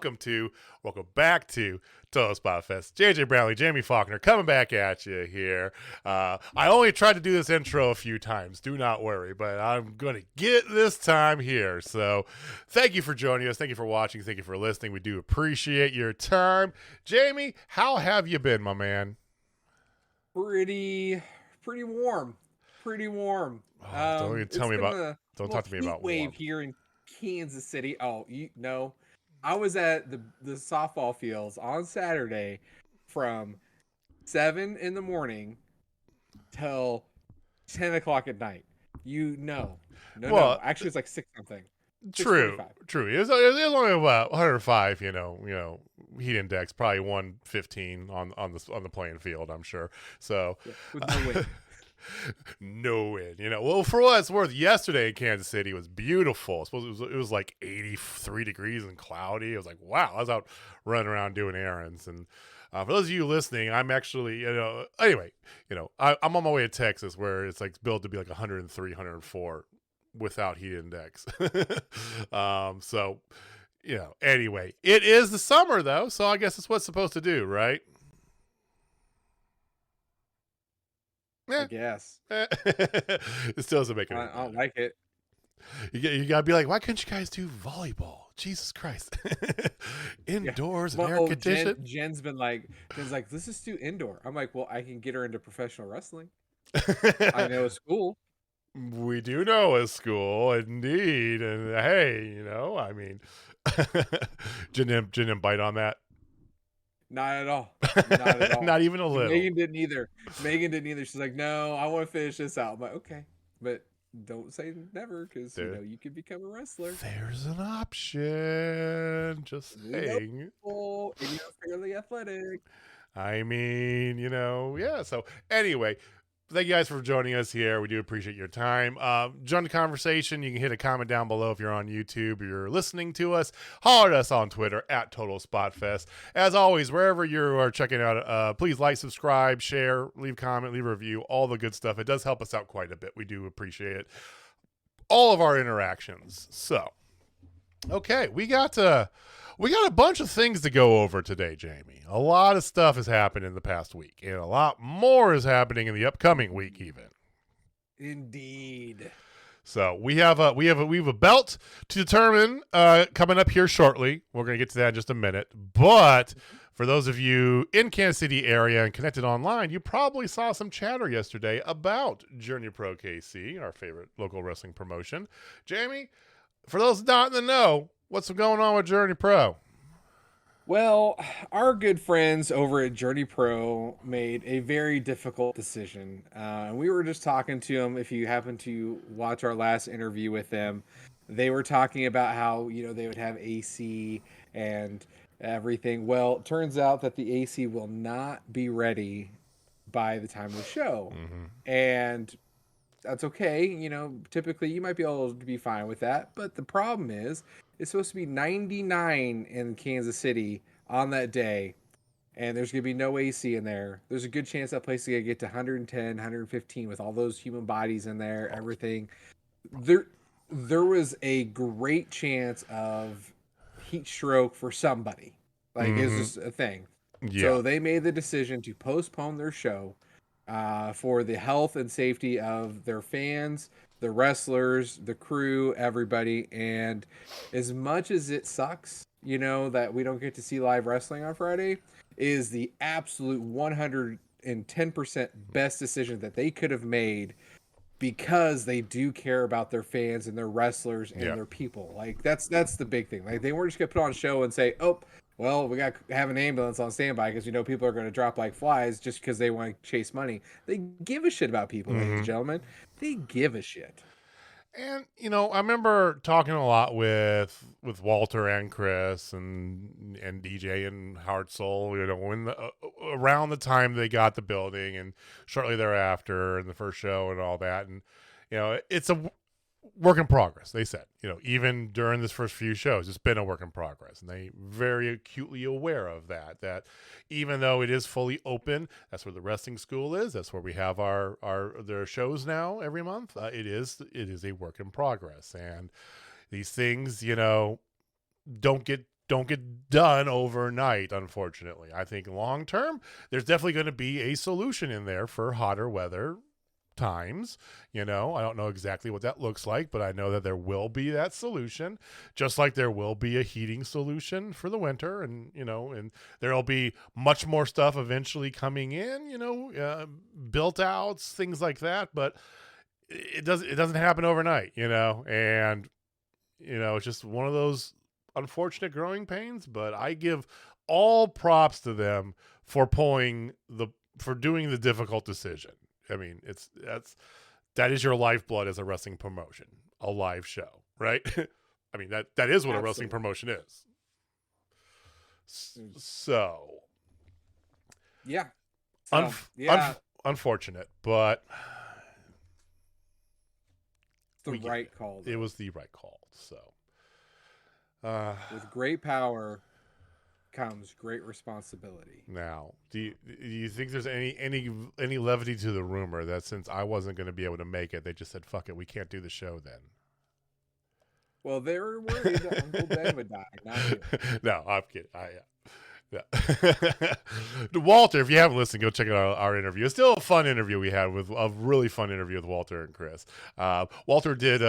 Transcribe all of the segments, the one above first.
welcome back to Total Spotfest. JJ Brownlee, Jamie Faulkner coming back at you here. I only tried to do this intro a few times, do not worry, but I'm going to get it this time here. So thank you for joining us. Thank you for watching. Thank you for listening. We do appreciate your time. Jamie, how have you been, my man? Pretty warm. Oh, don't even tell me about. Don't talk to me about wave warm. here in Kansas City. Oh, you know, I was at the softball fields on Saturday from 7 in the morning till 10 o'clock at night. No. Actually, it's like 6 something. True. It was only about 105. Heat index probably 115 on the playing field. I'm sure. So with no wind. No wind. Well, for what it's worth, yesterday in Kansas City was beautiful. It was like 83 degrees and cloudy. It was like, wow, I was out running around doing errands. And for those of you listening, I'm actually, I'm on my way to Texas where it's like billed to be like 103, 104 without heat index. Anyway, it is the summer though, so I guess it's what's supposed to do, right? I guess. It still doesn't make it. I don't like it. You gotta be like, why couldn't you guys do volleyball? Jesus Christ. Indoors and air conditioned. Jen's like, let's just do indoor. I'm like, well, I can get her into professional wrestling. I know a school. We do know a school, indeed. And hey, didn't bite on that. Not at all. Not even a little. Megan didn't either. She's like, no, I want to finish this out. I'm like, okay, but don't say never, because you could become a wrestler. There's an option. Just saying. And you're fairly athletic. Yeah. So anyway, thank you guys for joining us here. We do appreciate your time. Join the conversation. You can hit a comment down below if you're on YouTube or you're listening to us. Holler at us on Twitter at Total Spotfest. As always, wherever you are checking out, please like, subscribe, share, leave a comment, leave a review, all the good stuff. It does help us out quite a bit. We do appreciate it. All of our interactions. So, okay, we got a bunch of things to go over today, Jamie. A lot of stuff has happened in the past week, and a lot more is happening in the upcoming week, even. Indeed. So we have a belt to determine coming up here shortly. We're going to get to that in just a minute. But for those of you in Kansas City area and connected online, you probably saw some chatter yesterday about Journey Pro KC, our favorite local wrestling promotion. Jamie, for those not in the know, what's going on with Journey Pro? Well, our good friends over at Journey Pro made a very difficult decision. And we were just talking to them. If you happen to watch our last interview with them, they were talking about how, they would have AC and everything. Well, it turns out that the AC will not be ready by the time of the show. Mm-hmm. And that's okay. Typically you might be able to be fine with that. But the problem is, it's supposed to be 99 in Kansas City on that day, and there's going to be no AC in there. There's a good chance that place is going to get to 110, 115 with all those human bodies in there, everything. There was a great chance of heat stroke for somebody. Like, it's just a thing. Yeah. So they made the decision to postpone their show for the health and safety of their fans, the wrestlers, the crew, everybody. And as much as it sucks, that we don't get to see live wrestling on Friday, is the absolute 110% best decision that they could have made, because they do care about their fans and their wrestlers and their people. Like, that's the big thing. Like, they weren't just going to put on a show and say, oh, well, we got to have an ambulance on standby because people are going to drop like flies just because they want to chase money. They give a shit about people, ladies and gentlemen. They give a shit. And, I remember talking a lot with Walter and Chris and DJ and Heart Soul, when around the time they got the building and shortly thereafter and the first show and all that. And, it's a work in progress. They said, even during this first few shows, it's been a work in progress, and they very acutely aware of that even though it is fully open, that's where the wrestling school is. That's where we have their shows now every month. It is a work in progress, and these things, don't get don't get done overnight, unfortunately. I think long term, there's definitely going to be a solution in there for hotter weather times. I don't know exactly what that looks like, but I know that there will be that solution, just like there will be a heating solution for the winter. And there'll be much more stuff eventually coming in, built outs, things like that. But it doesn't happen overnight, and it's just one of those unfortunate growing pains. But I give all props to them for doing the difficult decision. I mean, that is your lifeblood as a wrestling promotion, a live show, right? I mean, that is what a wrestling promotion is. So, yeah, unfortunate, but right call. It was the right call. So, with great power comes great responsibility. Now, do you think there's any levity to the rumor that since I wasn't going to be able to make it, they just said, fuck it, we can't do the show then? Well, they were worried that Uncle Ben would die, not you. No, I'm kidding. Walter, if you haven't listened, go check out our interview. It's still a fun interview we had with a really fun interview with Walter and Chris. Walter did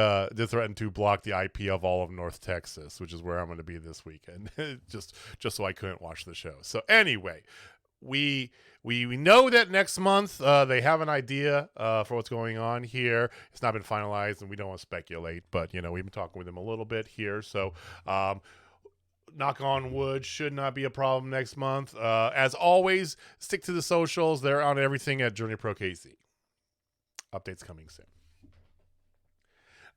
threaten to block the IP of all of North Texas, which is where I'm going to be this weekend, just so I couldn't watch the show. So anyway, we know that next month they have an idea for what's going on here. It's not been finalized, and we don't want to speculate, but we've been talking with them a little bit here. So knock on wood, should not be a problem next month. As always, stick to the socials. They're on everything at Journey Pro KC. Updates coming soon.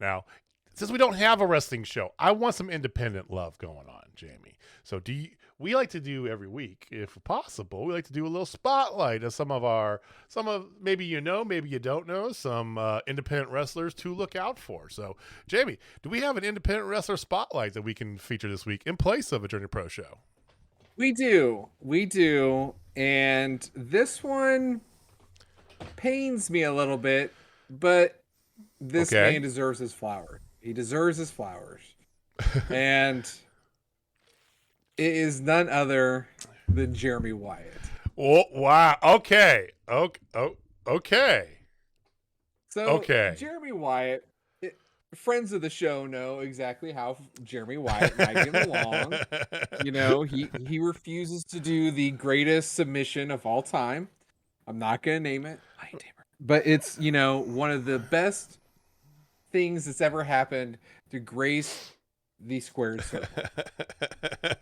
Now, since we don't have a wrestling show, I want some independent love going on, Jamie. So we like to do every week, if possible, we like to do a little spotlight of some of maybe maybe you don't know, some independent wrestlers to look out for. So, Jamie, do we have an independent wrestler spotlight that we can feature this week in place of a Journey Pro show? We do. And this one pains me a little bit, but this man deserves his flowers. He deserves his flowers. And it is none other than Jeremy Wyatt. Oh, wow. Okay. So, Jeremy Wyatt, friends of the show know exactly how Jeremy Wyatt and I get along. He refuses to do the greatest submission of all time. I'm not going to name it. But it's, one of the best things that's ever happened to grace the squared circle.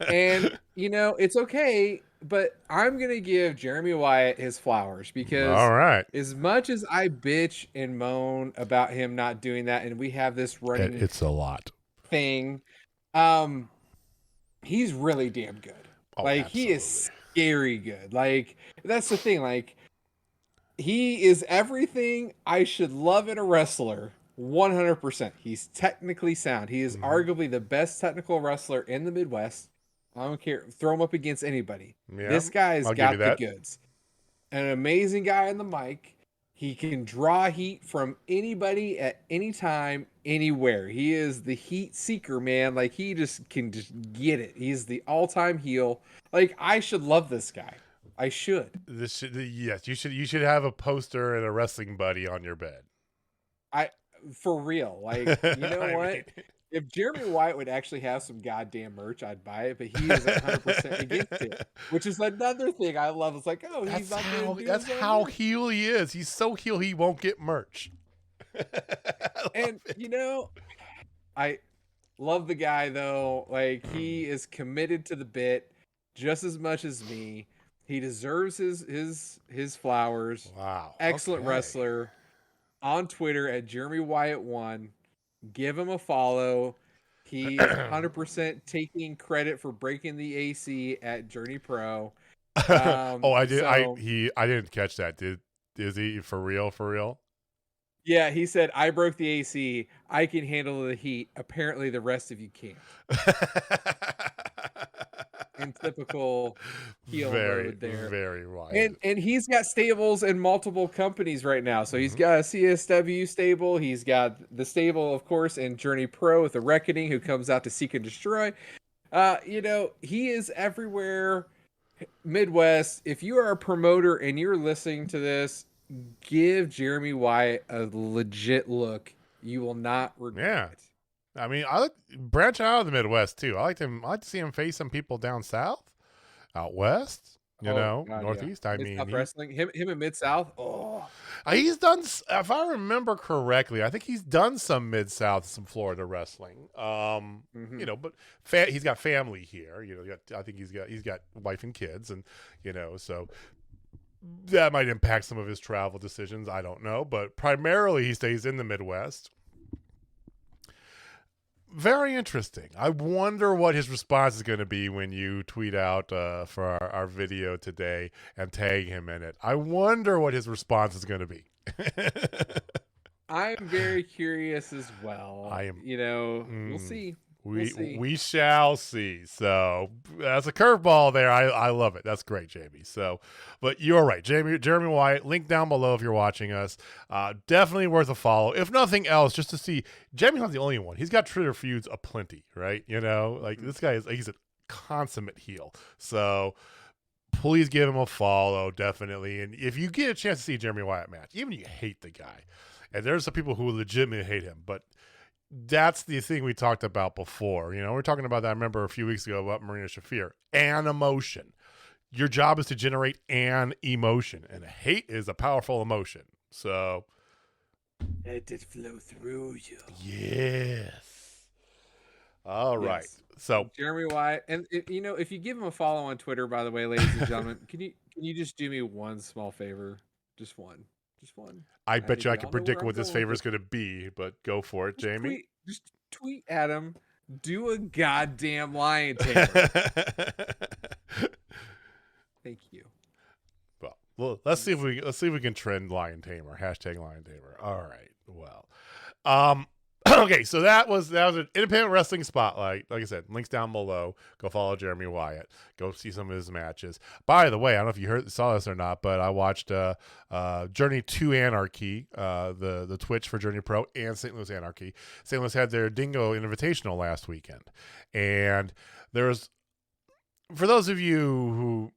And it's okay, but I'm gonna give Jeremy Wyatt his flowers, because all right, as much as I bitch and moan about him not doing that, and we have this running it's a lot thing, he's really damn good. Absolutely. He is scary good. That's the thing, he is everything I should love in a wrestler. 100%. He's technically sound. He is arguably the best technical wrestler in the Midwest. I don't care. Throw him up against anybody. Yeah, this guy's got the goods. An amazing guy on the mic. He can draw heat from anybody at any time, anywhere. He is the heat seeker, man. He can just get it. He's the all-time heel. I should love this guy. I should. Yes, you should have a poster and a wrestling buddy on your bed. For real. You know what? If Jeremy Wyatt would actually have some goddamn merch, I'd buy it, but he is 100% against it, which is another thing I love. It's he's not going to do that's how heel he is. He's so heel he won't get merch. And I love the guy though. He is committed to the bit just as much as me. He deserves his flowers. Wow. Excellent wrestler. On Twitter at Jeremy Wyatt 1. Give him a follow. He's 100% taking credit for breaking the AC at Journey Pro. I did. I didn't catch that. Is he for real? Yeah, he said, I broke the AC. I can handle the heat. Apparently the rest of you can't. In typical heel mode there. Very right. And he's got stables in multiple companies right now. So he's got a CSW stable. He's got the stable, of course, in Journey Pro with the Reckoning, who comes out to seek and destroy. He is everywhere. Midwest. If you are a promoter and you're listening to this, give Jeremy Wyatt a legit look. You will not regret Yeah. it. I mean, I like branch out of the Midwest too. I like to see him face some people down south, out west, Oh God, yeah. Northeast. I Mid mean, South wrestling. Him and Mid South. Oh, he's done. If I remember correctly, I think he's done some Mid South, some Florida wrestling. But he's got family here. I think he's got wife and kids, and so that might impact some of his travel decisions. I don't know, but primarily he stays in the Midwest. Very interesting. I wonder what his response is going to be when you tweet out for our video today and tag him in it. I wonder what his response is going to be. I'm very curious as well. I am. We'll see. We shall see. So that's a curveball there. I love it. That's great, Jamie. So, but you're right, Jeremy Wyatt. Link down below if you're watching us. Definitely worth a follow. If nothing else, just to see. Jamie's not the only one. He's got Twitter feuds aplenty, right? This guy he's a consummate heel. So please give him a follow, definitely. And if you get a chance to see a Jeremy Wyatt match, even if you hate the guy, and there's some people who legitimately hate him, but that's the thing we talked about before. We're talking about that. I remember a few weeks ago about Marina Shafir. An emotion. Your job is to generate an emotion, and hate is a powerful emotion. So let it flow through you. Yes. All right. So Jeremy Wyatt, and if you give him a follow on Twitter, by the way, ladies and gentlemen, can you just do me one small favor? Just one. I bet you I can predict what this favor is going to be, but go for it, Jamie. Just tweet at him. Do a goddamn lion tamer. Thank you. Well, let's see if we can trend lion tamer. Hashtag lion tamer. All right. Well, okay, so that was an independent wrestling spotlight. Like I said, links down below. Go follow Jeremy Wyatt. Go see some of his matches. By the way, I don't know if you saw this or not, but I watched Journey to Anarchy, the Twitch for Journey Pro, and St. Louis Anarchy. St. Louis had their Dingo Invitational last weekend, and there was, for those of you who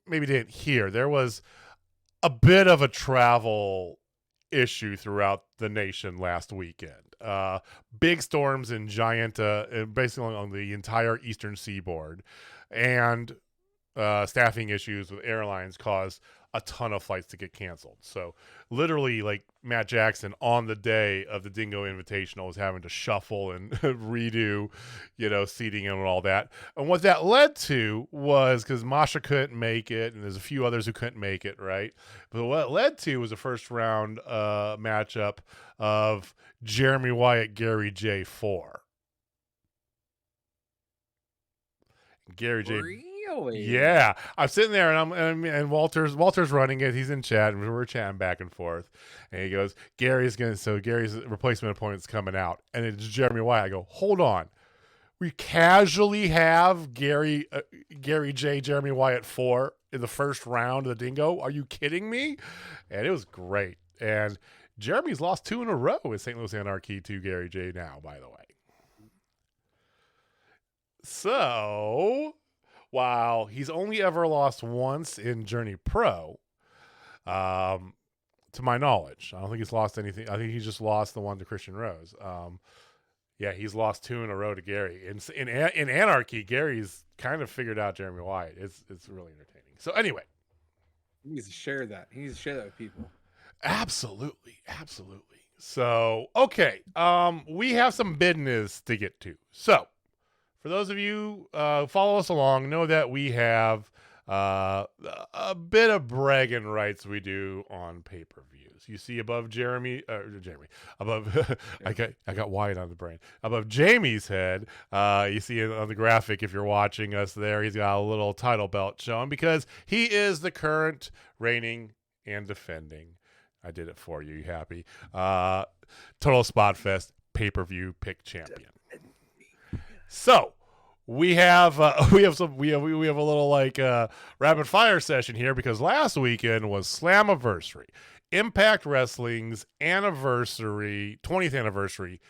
maybe didn't hear, there was a bit of a travel issue throughout the nation last weekend. Big storms in giant, basically on the entire eastern seaboard, and staffing issues with airlines caused a ton of flights to get canceled. So literally, like, Matt Jackson on the day of the Dingo Invitational was having to shuffle and redo, seating and all that. And what that led to was, because Masha couldn't make it, and there's a few others who couldn't make it, right? But what it led to was a first round matchup of Jeremy Wyatt, Gary J. 4. Gary J. Really? Yeah, I'm sitting there and Walter's running it. He's in chat and we're chatting back and forth. And he goes, Gary's replacement opponent's coming out, and it's Jeremy Wyatt. I go, hold on, we casually have Jeremy Wyatt 4 in the first round of the Dingo. Are you kidding me? And it was great. And Jeremy's lost 2 in a row with St. Louis Anarchy to Gary J now, by the way. So, while he's only ever lost once in Journey Pro, to my knowledge, I don't think he's lost anything. I think he just lost the one to Christian Rose. Yeah, he's lost 2 in a row to Gary. In Anarchy, Gary's kind of figured out Jeremy Wyatt. It's really entertaining. So anyway, he needs to share that. He needs to share that with people. Absolutely. So, okay, we have some business to get to. So, for those of you follow us along, know that we have a bit of bragging rights we do on pay-per-views. You see above above I got Wyatt on the brain. Above Jamie's head, you see it on the graphic if you're watching us there. He's got a little title belt showing because he is the current reigning and defending. I did it for you. You happy? Total Spotfest pay-per-view pick champion. So we have a little rapid fire session here because last weekend was Slammiversary, Impact Wrestling's 20th anniversary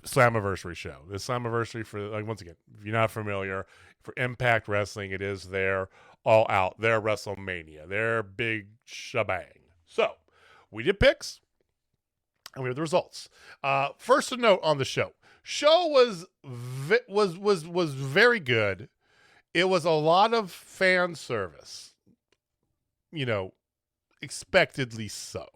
Slammiversary show. This Slammiversary, for like, once again, if you're not familiar, for Impact Wrestling, it is their all out, their WrestleMania, their big shebang. So we did picks and we have the results. First, a note on the show. Show was very good. It was a lot of fan service, expectedly so.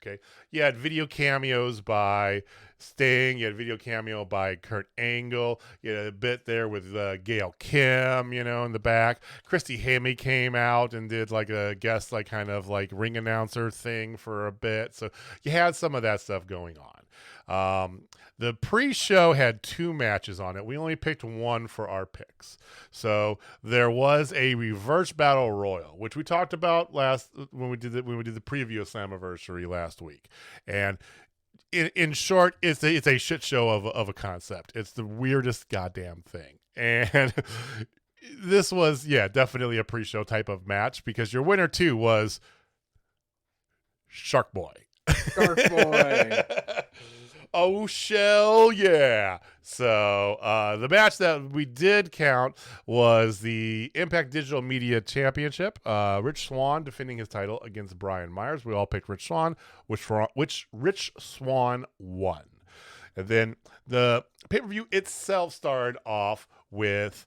Okay, you had video cameos by Sting. You had video cameo by Kurt Angle. You had a bit there with Gail Kim, in the back. Christy Hemme came out and did like a guest, like kind of like ring announcer thing for a bit. So you had some of that stuff going on. The pre-show had 2 matches on it. We only picked one for our picks. So there was a reverse battle royal, which we talked about when we did the preview of Slammiversary last week. And in short, it's a shit show of a concept. It's the weirdest goddamn thing. And this was, definitely a pre-show type of match, because your winner too was Shark Boy. Shark Boy. Oh, shell, yeah. So the match that we did count was the Impact Digital Media Championship. Rich Swann defending his title against Brian Myers. We all picked Rich Swann, which Rich Swann won. And then the pay-per-view itself started off with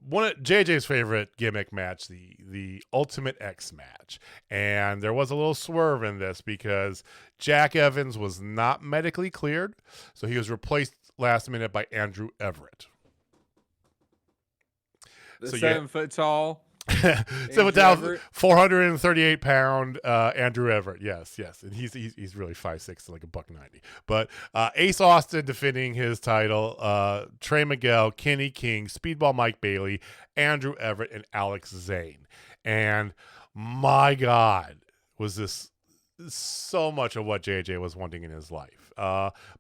one of JJ's favorite gimmick match, the Ultimate X match. And there was a little swerve in this because Jack Evans was not medically cleared, so he was replaced last minute by Andrew Everett. The 7 foot tall. 7 foot, 438 pound Andrew Everett. Yes. And he's really 5'6", like $190. But Ace Austin defending his title, Trey Miguel, Kenny King, Speedball Mike Bailey, Andrew Everett, and Alex Zane. And my God, was this so much of what JJ was wanting in his life.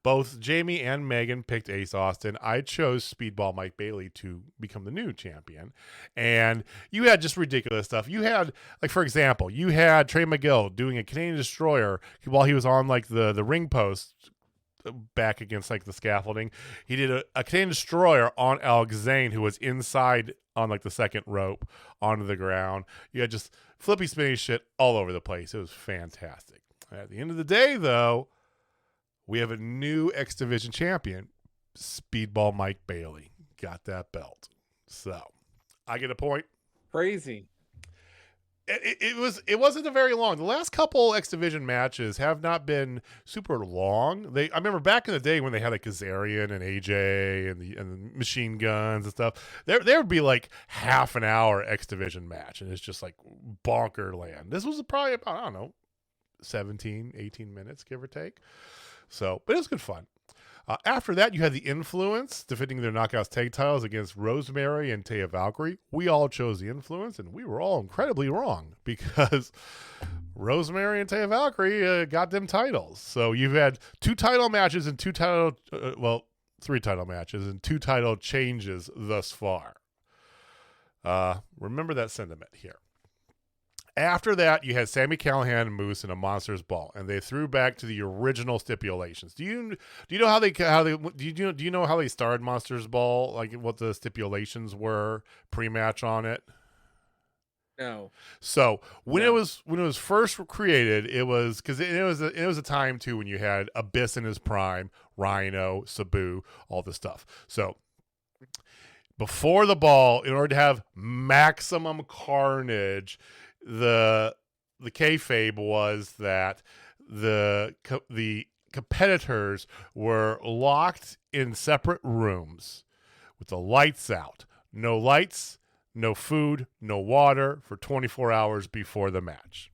Both Jamie and Megan picked Ace Austin. I chose Speedball Mike Bailey to become the new champion. And you had just ridiculous stuff. You had, like, for example, you had Trey Miguel doing a Canadian Destroyer while he was on like the ring post back against like the scaffolding. He did a Canadian Destroyer on Alex Zane, who was inside on like the second rope onto the ground. You had just flippy spinny shit all over the place. It was fantastic. At the end of the day, though, we have a new X Division champion, Speedball Mike Bailey. Got that belt. So I get a point. Crazy. It wasn't a very long. The last couple X Division matches have not been super long. I remember back in the day when they had like Kazarian and AJ and the machine guns and stuff. There would be like half an hour X Division match, and it's just like bonker land. This was probably about, I don't know, 17, 18 minutes, give or take. So, but it was good fun. After that, you had the Influence defending their Knockouts tag titles against Rosemary and Taya Valkyrie. We all chose the Influence, and we were all incredibly wrong because Rosemary and Taya Valkyrie got them titles. So you've had 2 title matches and 3 title matches and 2 title changes thus far. Remember that sentiment here. After that, you had Sami Callihan and Moose in a Monsters Ball, and they threw back to the original stipulations. Do you know how they started Monsters Ball? Like what the stipulations were pre-match on it? No. So when it was first created, it was because it was a time too when you had Abyss in his prime, Rhino, Sabu, all this stuff. So before the ball, in order to have maximum carnage, the kayfabe was that the competitors were locked in separate rooms with the lights out. No lights, no food, no water for 24 hours before the match.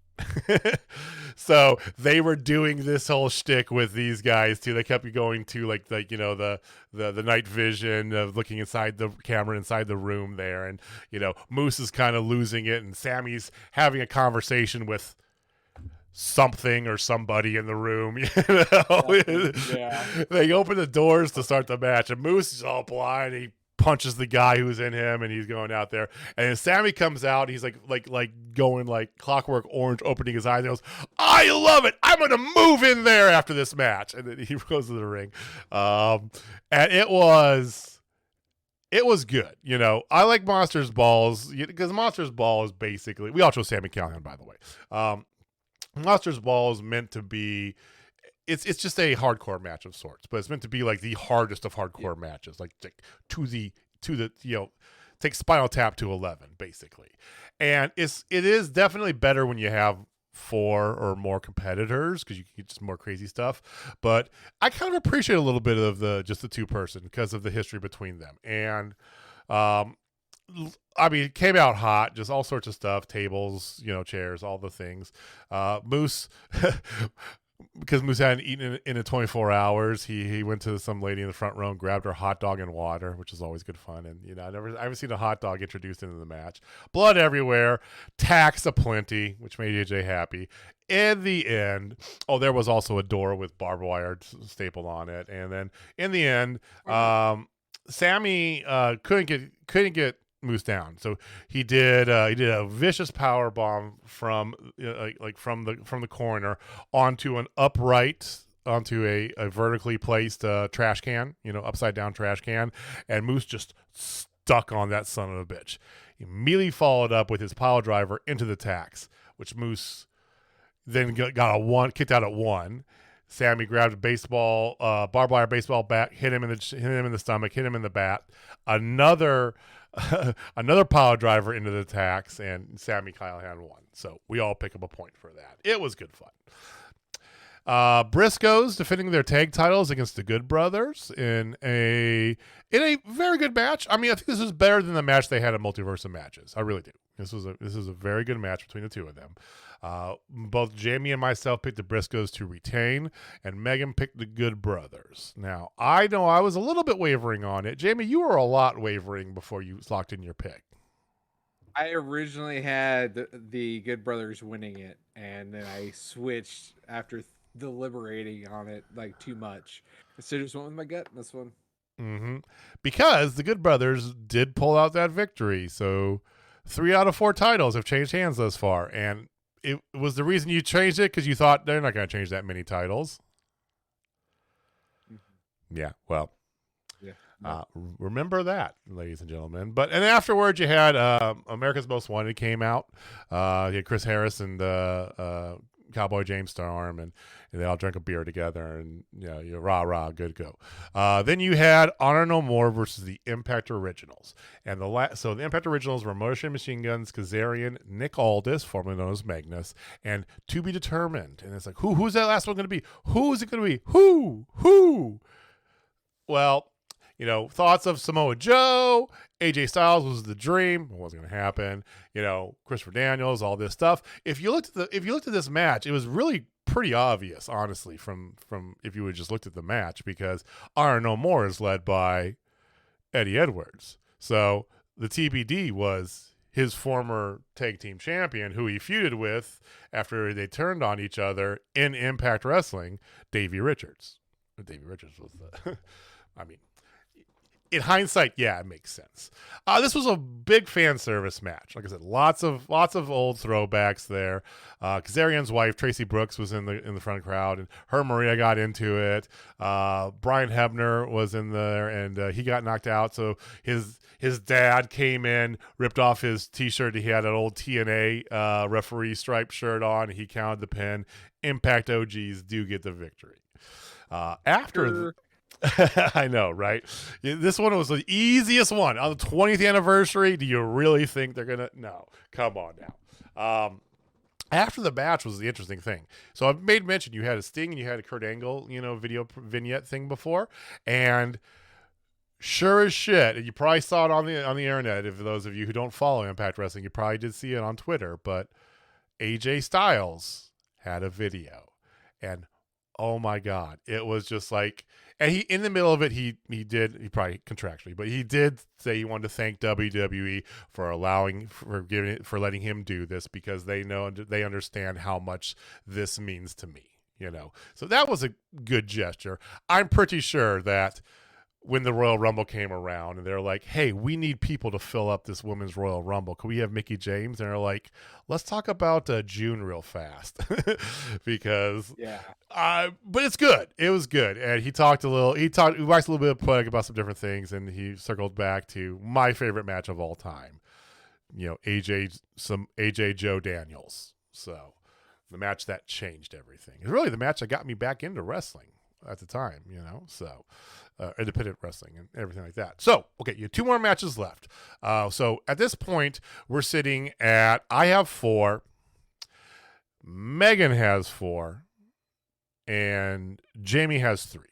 So they were doing this whole shtick with these guys too. They kept going to like the night vision of looking inside the camera inside the room there, and Moose is kind of losing it, and Sammy's having a conversation with something or somebody in the room. Yeah. They open the doors to start the match, and Moose is all blind. He punches the guy who's in him, and he's going out there. And then Sammy comes out. He's like going like Clockwork Orange, opening his eyes. And he goes, "I love it. I'm gonna move in there after this match." And then he goes to the ring, and it was good. You know, I like Monsters Balls because Monsters Ball is basically, we all chose Sammy Callahan, by the way. Monsters Ball is meant to be. It's just a hardcore match of sorts, but it's meant to be like the hardest of hardcore matches, like to the take Spinal Tap to 11 basically, and it is definitely better when you have 4 or more competitors because you can get just more crazy stuff. But I kind of appreciate a little bit of the 2-person because of the history between them, and I mean, it came out hot, just all sorts of stuff, tables, chairs, all the things. Moose. Because Moose hadn't eaten in 24 hours, he went to some lady in the front row and grabbed her hot dog and water, which is always good fun. And I haven't seen a hot dog introduced into the match. Blood everywhere, tacks aplenty, which made AJ happy. In the end, there was also a door with barbed wire stapled on it. And then in the end, Sammy couldn't get Moose down, so he did a vicious power bomb from from the corner onto an upright, onto a vertically placed trash can, upside down trash can, and Moose just stuck on that son of a bitch. He immediately followed up with his pile driver into the tacks, which Moose then got kicked out at 1. Sammy grabbed a baseball, barbed wire baseball bat, hit him in the stomach, hit him in the bat. Another power driver into the tacks, and Sammy Callahan won. So we all pick up a point for that. It was good fun. Briscoes defending their tag titles against the Good Brothers in a very good match. I mean, I think this was better than the match they had at Multiverse of Matches. I really do. This was a very good match between the two of them. Both Jamie and myself picked the Briscoes to retain, and Megan picked the Good Brothers. Now, I know I was a little bit wavering on it. Jamie, you were a lot wavering before you locked in your pick. I originally had the Good Brothers winning it, and then I switched after deliberating on it like too much. So just went with my gut in this one. Mm-hmm. Because the Good Brothers did pull out that victory. So 3 out of 4 titles have changed hands thus far, and it was the reason you changed it because you thought they're not going to change that many titles. Mm-hmm. Yeah, well, remember that, ladies and gentlemen. And afterwards, you had America's Most Wanted came out. You had Chris Harris and Cowboy James Storm, and they all drank a beer together, and you rah, good go. Then you had Honor No More versus the Impact Originals, and so the Impact Originals were Motor Machine Guns, Kazarian, Nick Aldis, formerly known as Magnus, and To Be Determined. And it's like, who's that last one going to be? Who's it going to be? Who? Well, thoughts of Samoa Joe, AJ Styles was the dream. It wasn't going to happen. Christopher Daniels, all this stuff. If you looked at this match, it was really pretty obvious, honestly, from if you would just looked at the match, because Honor No More is led by Eddie Edwards. So the TBD was his former tag team champion, who he feuded with after they turned on each other in Impact Wrestling, Davey Richards. Davey Richards was the, I mean, in hindsight, yeah, it makes sense. This was a big fan service match. Like I said, lots of old throwbacks there. Kazarian's wife, Tracy Brooks, was in the front crowd, and her Maria got into it. Brian Hebner was in there, and he got knocked out. So his dad came in, ripped off his T-shirt. He had an old TNA referee striped shirt on. He counted the pin. Impact OGs do get the victory. I know, right? This one was the easiest one. On the 20th anniversary, do you really think they're going to? No. Come on now. After the match was the interesting thing. So I've made mention you had a Sting and you had a Kurt Angle, video vignette thing before. And sure as shit, and you probably saw it on the internet, if those of you who don't follow Impact Wrestling, you probably did see it on Twitter, but AJ Styles had a video. And oh my God, it was just like, and he, in the middle of it, he probably contractually, but he did say he wanted to thank WWE for letting him do this, because they understand how much this means to me, So that was a good gesture. I'm pretty sure that when the Royal Rumble came around, and they're like, hey, we need people to fill up this women's Royal Rumble. Can we have Mickie James? And they're like, let's talk about June real fast. Because, but it's good. It was good. And he waxed a little bit poetic about some different things, and he circled back to my favorite match of all time. AJ Joe Daniels. So the match that changed everything. It's really the match that got me back into wrestling at the time, so independent wrestling and everything like that. So, okay, you have 2 more matches left. So at this point, we're sitting at, I have 4, Megan has 4, and Jamie has 3.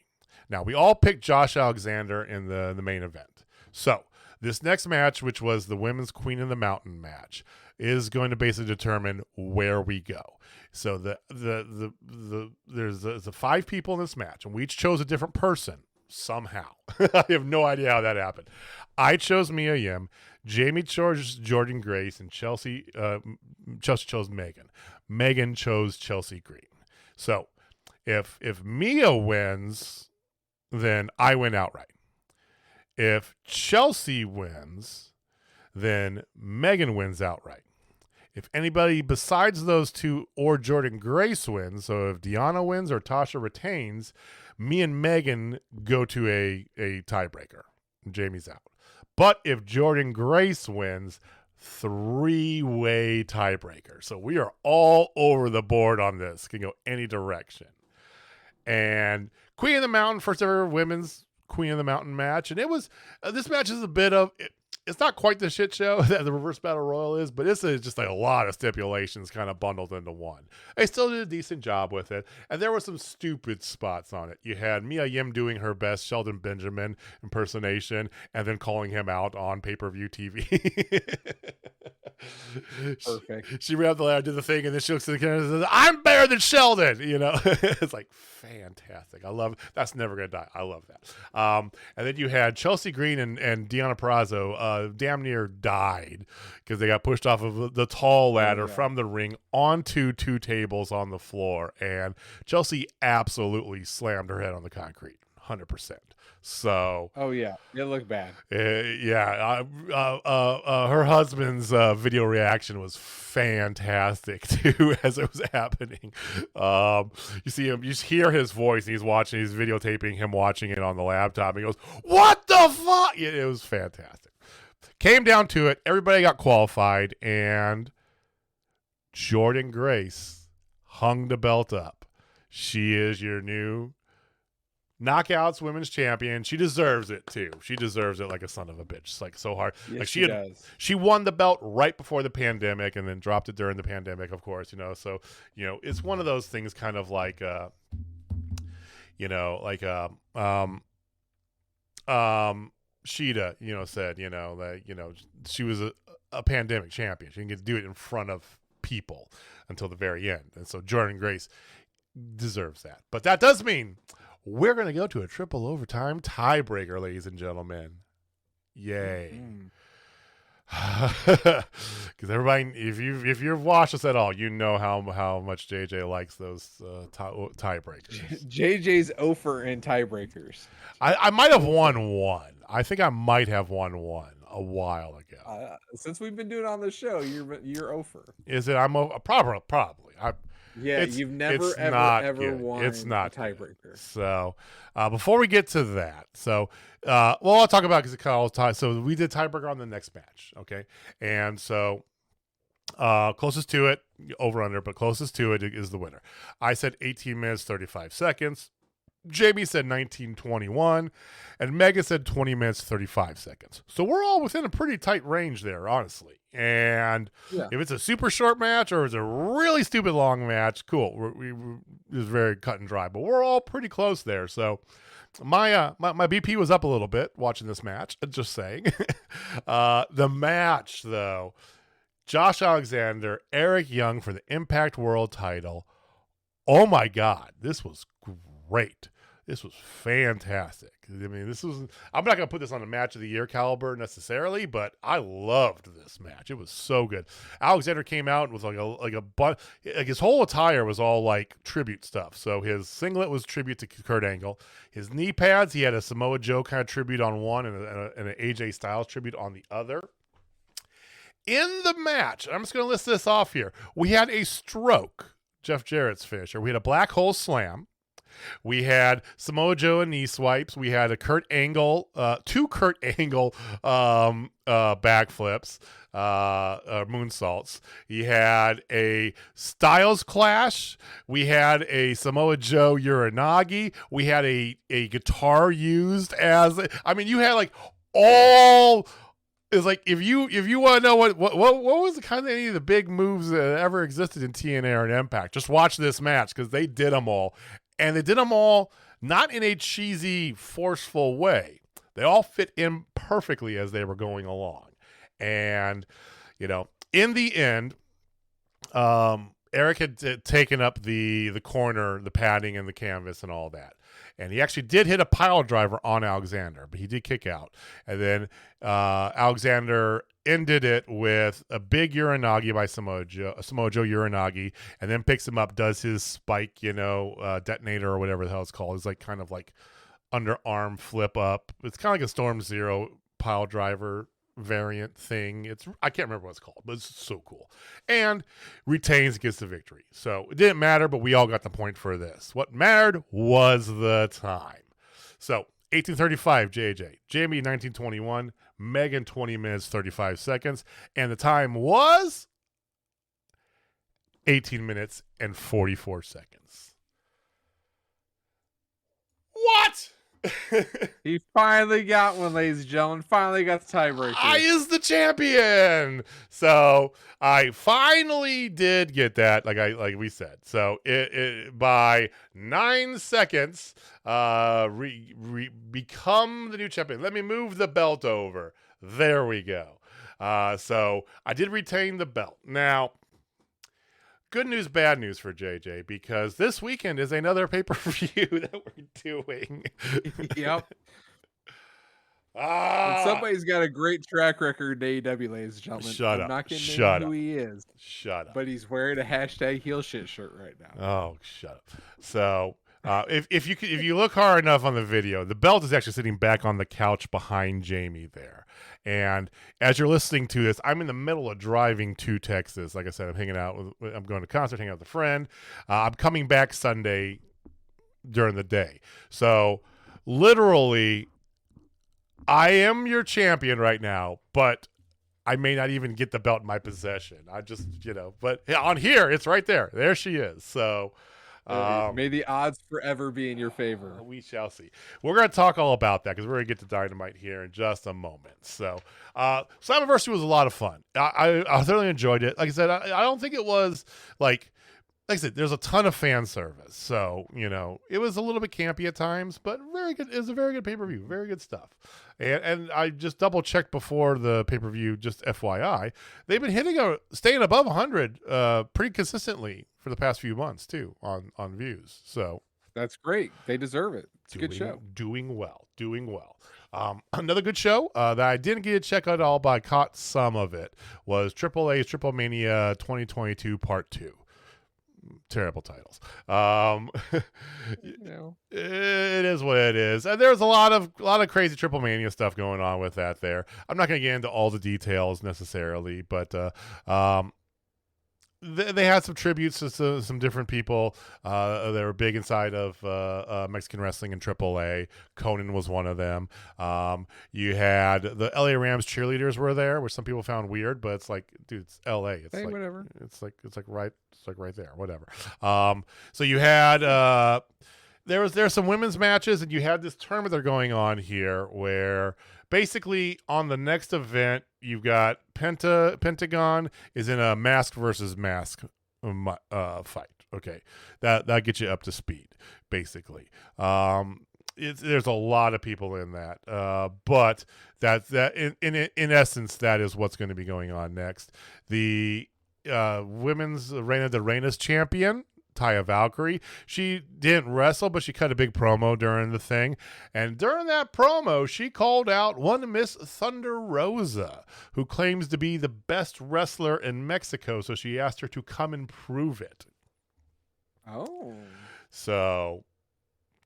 Now, we all picked Josh Alexander in the main event. So this next match, which was the Women's Queen of the Mountain match, is going to basically determine where we go. So there's 5 people in this match, and we each chose a different person somehow. I have no idea how that happened. I chose Mia Yim, Jamie chose Jordynne Grace, and Chelsea chose Megan. Megan chose Chelsea Green. So if Mia wins, then I win outright. If Chelsea wins, then Megan wins outright. If anybody besides those 2 or Jordynne Grace wins, so if Deonna wins or Tasha retains, me and Megan go to a tiebreaker. Jamie's out. But if Jordynne Grace wins, 3-way tiebreaker. So we are all over the board on this. Can go any direction. And Queen of the Mountain, first ever women's Queen of the Mountain match. And it was, this match is a bit of, it's not quite the shit show that the Reverse Battle Royal is, but it's just like a lot of stipulations kind of bundled into one. They still did a decent job with it, and there were some stupid spots on it. You had Mia Yim doing her best Sheldon Benjamin impersonation and then calling him out on pay-per-view TV. Perfect. She ran up the ladder, did the thing, and then she looks at the camera and says, I'm better than Sheldon, It's like fantastic. I love it. That's never going to die. I love that. And then you had Chelsea Green and Deonna Purrazzo damn near died because they got pushed off of the tall ladder from the ring onto 2 tables on the floor, and Chelsea absolutely slammed her head on the concrete, 100%. So, it looked bad. Her husband's video reaction was fantastic too as it was happening. You see him, you hear his voice, and he's videotaping him watching it on the laptop. He goes, "What the fuck?" It was fantastic. Came down to it. Everybody got qualified, and Jordynne Grace hung the belt up. She is your new Knockouts Women's Champion. She deserves it too. She deserves it like a son of a bitch. It's like so hard. Yes, like she does. She won the belt right before the pandemic and then dropped it during the pandemic, of course, So, it's one of those things kind of like Sheeta, said, that, she was a pandemic champion. She didn't get to do it in front of people until the very end. And so Jordynne Grace deserves that. But that does mean we're going to go to a triple overtime tiebreaker, ladies and gentlemen. Yay. Because everybody, if you've watched us at all, you know how much JJ likes those tiebreakers. JJ's over in tiebreakers. I might have won one. I think I might have won one a while ago. Since we've been doing it on the show, you're over. Is it? I'm probably. You've never ever won it's not a tiebreaker. So before we get to that, I'll talk about because it kind of ties. So we did tiebreaker on the next match, okay? And so closest to it, over under, but closest to it is the winner. I said 18 minutes 35 seconds. Jamie said 19:21, and Megan said 20 minutes 35 seconds. So we're all within a pretty tight range there, honestly. And if it's a super short match or it's a really stupid long match, cool. It's very cut and dry, but we're all pretty close there. So my BP was up a little bit watching this match. Just saying. The match though, Josh Alexander, Eric Young for the Impact World Title. Oh my God, this was great. This was fantastic. I mean, I'm not going to put this on a match of the year caliber necessarily, but I loved this match. It was so good. Alexander came out with like his whole attire was all like tribute stuff. So his singlet was tribute to Kurt Angle. His knee pads, he had a Samoa Joe kind of tribute on one and an AJ Styles tribute on the other. In the match, I'm just going to list this off here. We had a stroke, Jeff Jarrett's finisher. We had a black hole slam. We had Samoa Joe and knee swipes. We had a Kurt Angle, two Kurt Angle backflips, moonsaults. He had a Styles clash. We had a Samoa Joe Uranagi. We had a guitar used as, I mean, you had like all. It's like if you want to know what was the kind of any of the big moves that ever existed in TNA and Impact, just watch this match because they did them all. And they did them all not in a cheesy, forceful way. They all fit in perfectly as they were going along. And, you know, in the end, Eric had taken up the corner, the padding and the canvas and all that. And he actually did hit a pile driver on Alexander, but he did kick out. And then Alexander ended it with a big Uranagi by Samoa Joe Uranagi, and then picks him up, does his spike, detonator or whatever the hell it's called. It's like kind of like underarm flip up. It's kind of like a Storm Zero pile driver variant thing. I can't remember what it's called, but it's so cool. And retains, gets the victory. So it didn't matter, but we all got the point for this. What mattered was the time. So 1835 JJ, Jamie 1921, Megan 20 minutes 35 seconds, and the time was 18 minutes and 44 seconds. What? He finally got one, ladies and gentlemen. Finally got the tiebreaker. I is the champion. So I finally did get that, like we said. So it by 9 seconds, become the new champion. Let me move the belt over. There we go. So I did retain the belt. Now, good news, bad news for JJ, because this weekend is another pay-per-view that we're doing. Yep. And somebody's got a great track record in AEW, ladies and gentlemen. I'm not going to name who he is. Shut up. But he's wearing a hashtag heel shit shirt right now. Oh, shut up. So if you look hard enough on the video, the belt is actually sitting back on the couch behind Jamie there. And as you're listening to this, I'm in the middle of driving to Texas. Like I said, I'm going to concert, hanging out with a friend. I'm coming back Sunday during the day. So literally, I am your champion right now, but I may not even get the belt in my possession. I just, but on here, it's right there. There she is. So may the odds forever be in your favor. We shall see. We're going to talk all about that because we're going to get to Dynamite here in just a moment. So Slammiversary was a lot of fun. I thoroughly enjoyed it. Like I said, I don't think it was like I said, there's a ton of fan service. So, it was a little bit campy at times, but very good. It was a very good pay-per-view. Very good stuff. And I just double checked before the pay-per-view, just FYI. They've been staying above 100 pretty consistently for the past few months too on views. So that's great. They deserve it. It's a good show. Doing well. Another good show that I didn't get to check out all, but I caught some of it, was AAA TripleMania 2022 Part 2. Terrible titles. It is what it is. And there's a lot of crazy TripleMania stuff going on with that there. I'm not going to get into all the details necessarily, but they had some tributes to some different people that were big inside of Mexican wrestling and AAA. Conan was one of them. You had the LA Rams cheerleaders were there, which some people found weird, but it's like, dude, it's LA. It's hey, like whatever. It's like right there, whatever. So you had there's some women's matches, and you had this tournament that are going on here where basically on the next event you've got Pentagon is in a mask versus mask fight. Okay, that gets you up to speed basically. There's a lot of people in that, but that in essence that is what's going to be going on next. The women's Reina de Reinas champion Taya Valkyrie. She didn't wrestle, but she cut a big promo during the thing. And during that promo, she called out one Miss Thunder Rosa, who claims to be the best wrestler in Mexico. So she asked her to come and prove it. Oh. So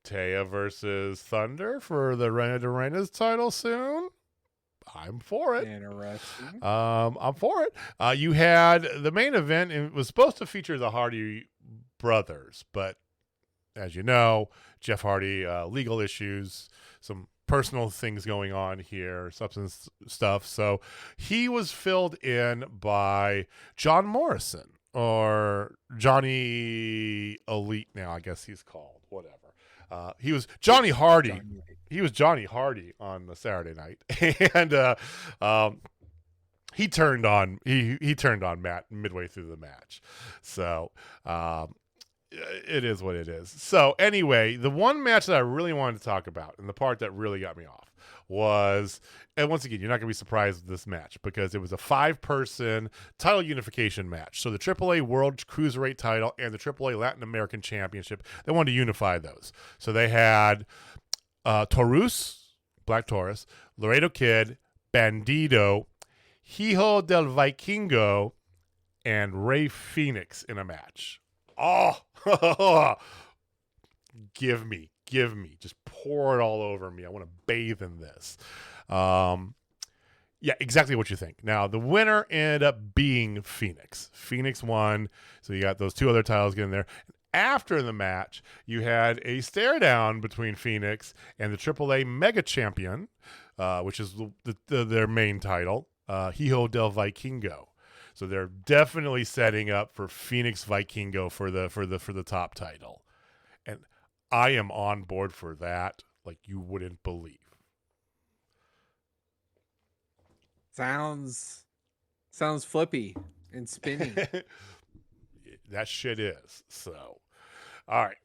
Taya versus Thunder for the Reina de Reinas title soon. I'm for it. Interesting. I'm for it. You had the main event. It was supposed to feature the Hardy brothers, but as you know, Jeff Hardy, legal issues, some personal things going on here, substance stuff. So he was filled in by John Morrison, or Johnny Elite now, I guess he's called, whatever. He was Johnny Hardy. He was Johnny Hardy on the Saturday night, and he turned on Matt midway through the match. So it is what it is. So anyway, the one match that I really wanted to talk about, and the part that really got me off, was, and once again, you're not going to be surprised with this match because it was a 5-person title unification match. So the AAA World Cruiserweight title and the AAA Latin American Championship, they wanted to unify those. So they had Taurus, Black Taurus, Laredo Kid, Bandido, Hijo del Vikingo, and Rey Fénix in a match. Oh, give me, just pour it all over me. I want to bathe in this. Yeah, exactly what you think. Now, the winner ended up being Fénix. Fénix won, so you got those 2 other titles getting there. After the match, you had a stare down between Fénix and the AAA Mega Champion, which is their main title, Hijo del Vikingo. So they're definitely setting up for Fénix Vikingo for the top title. And I am on board for that like you wouldn't believe. Sounds flippy and spinny. That shit is. So, all right.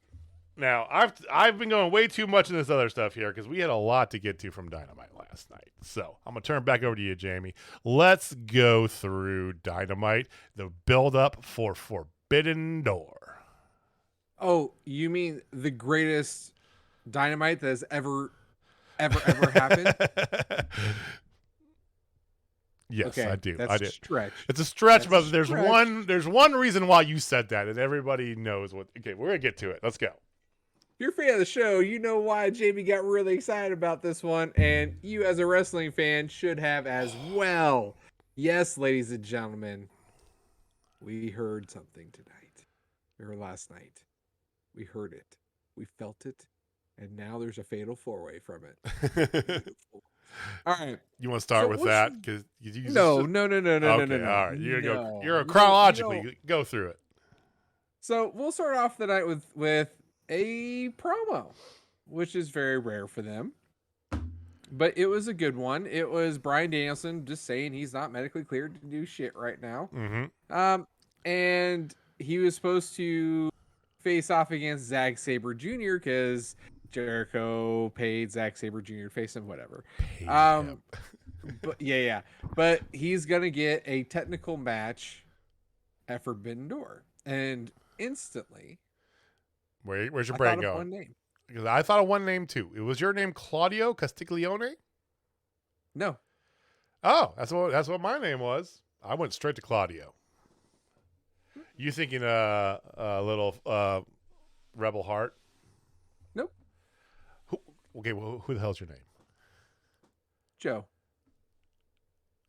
Now, I've been going way too much in this other stuff here because we had a lot to get to from Dynamite last night. So I'm going to turn back over to you, Jamie. Let's go through Dynamite, the build-up for Forbidden Door. Oh, you mean the greatest Dynamite that has ever happened? Yes, okay, I do. That's I do. A stretch. It's a stretch, that's but there's one reason why you said that, and everybody knows what. Okay, we're gonna get to it. Let's go. If you're a fan of the show, you know why Jamie got really excited about this one, and you as a wrestling fan should have as well. Yes, ladies and gentlemen, we heard something tonight. We heard last night. We heard it. We felt it. And now there's a fatal 4-way from it. All right. You want to start with that? Because No. Okay, all right. You're chronologically go through it. So we'll start off the night with a promo, which is very rare for them. But it was a good one. It was Bryan Danielson just saying he's not medically cleared to do shit right now. Mm-hmm. And he was supposed to face off against Zack Sabre Jr. because Jericho paid Zack Sabre Jr. to face him, whatever. But yeah. But he's gonna get a technical match at Forbidden Door, and instantly, where's your brain going? One name. Because I thought of one name too. It was your name, Claudio Castiglione? No. Oh, that's what my name was. I went straight to Claudio. You thinking a little Rebel Heart? Nope. Who the hell's your name? Joe.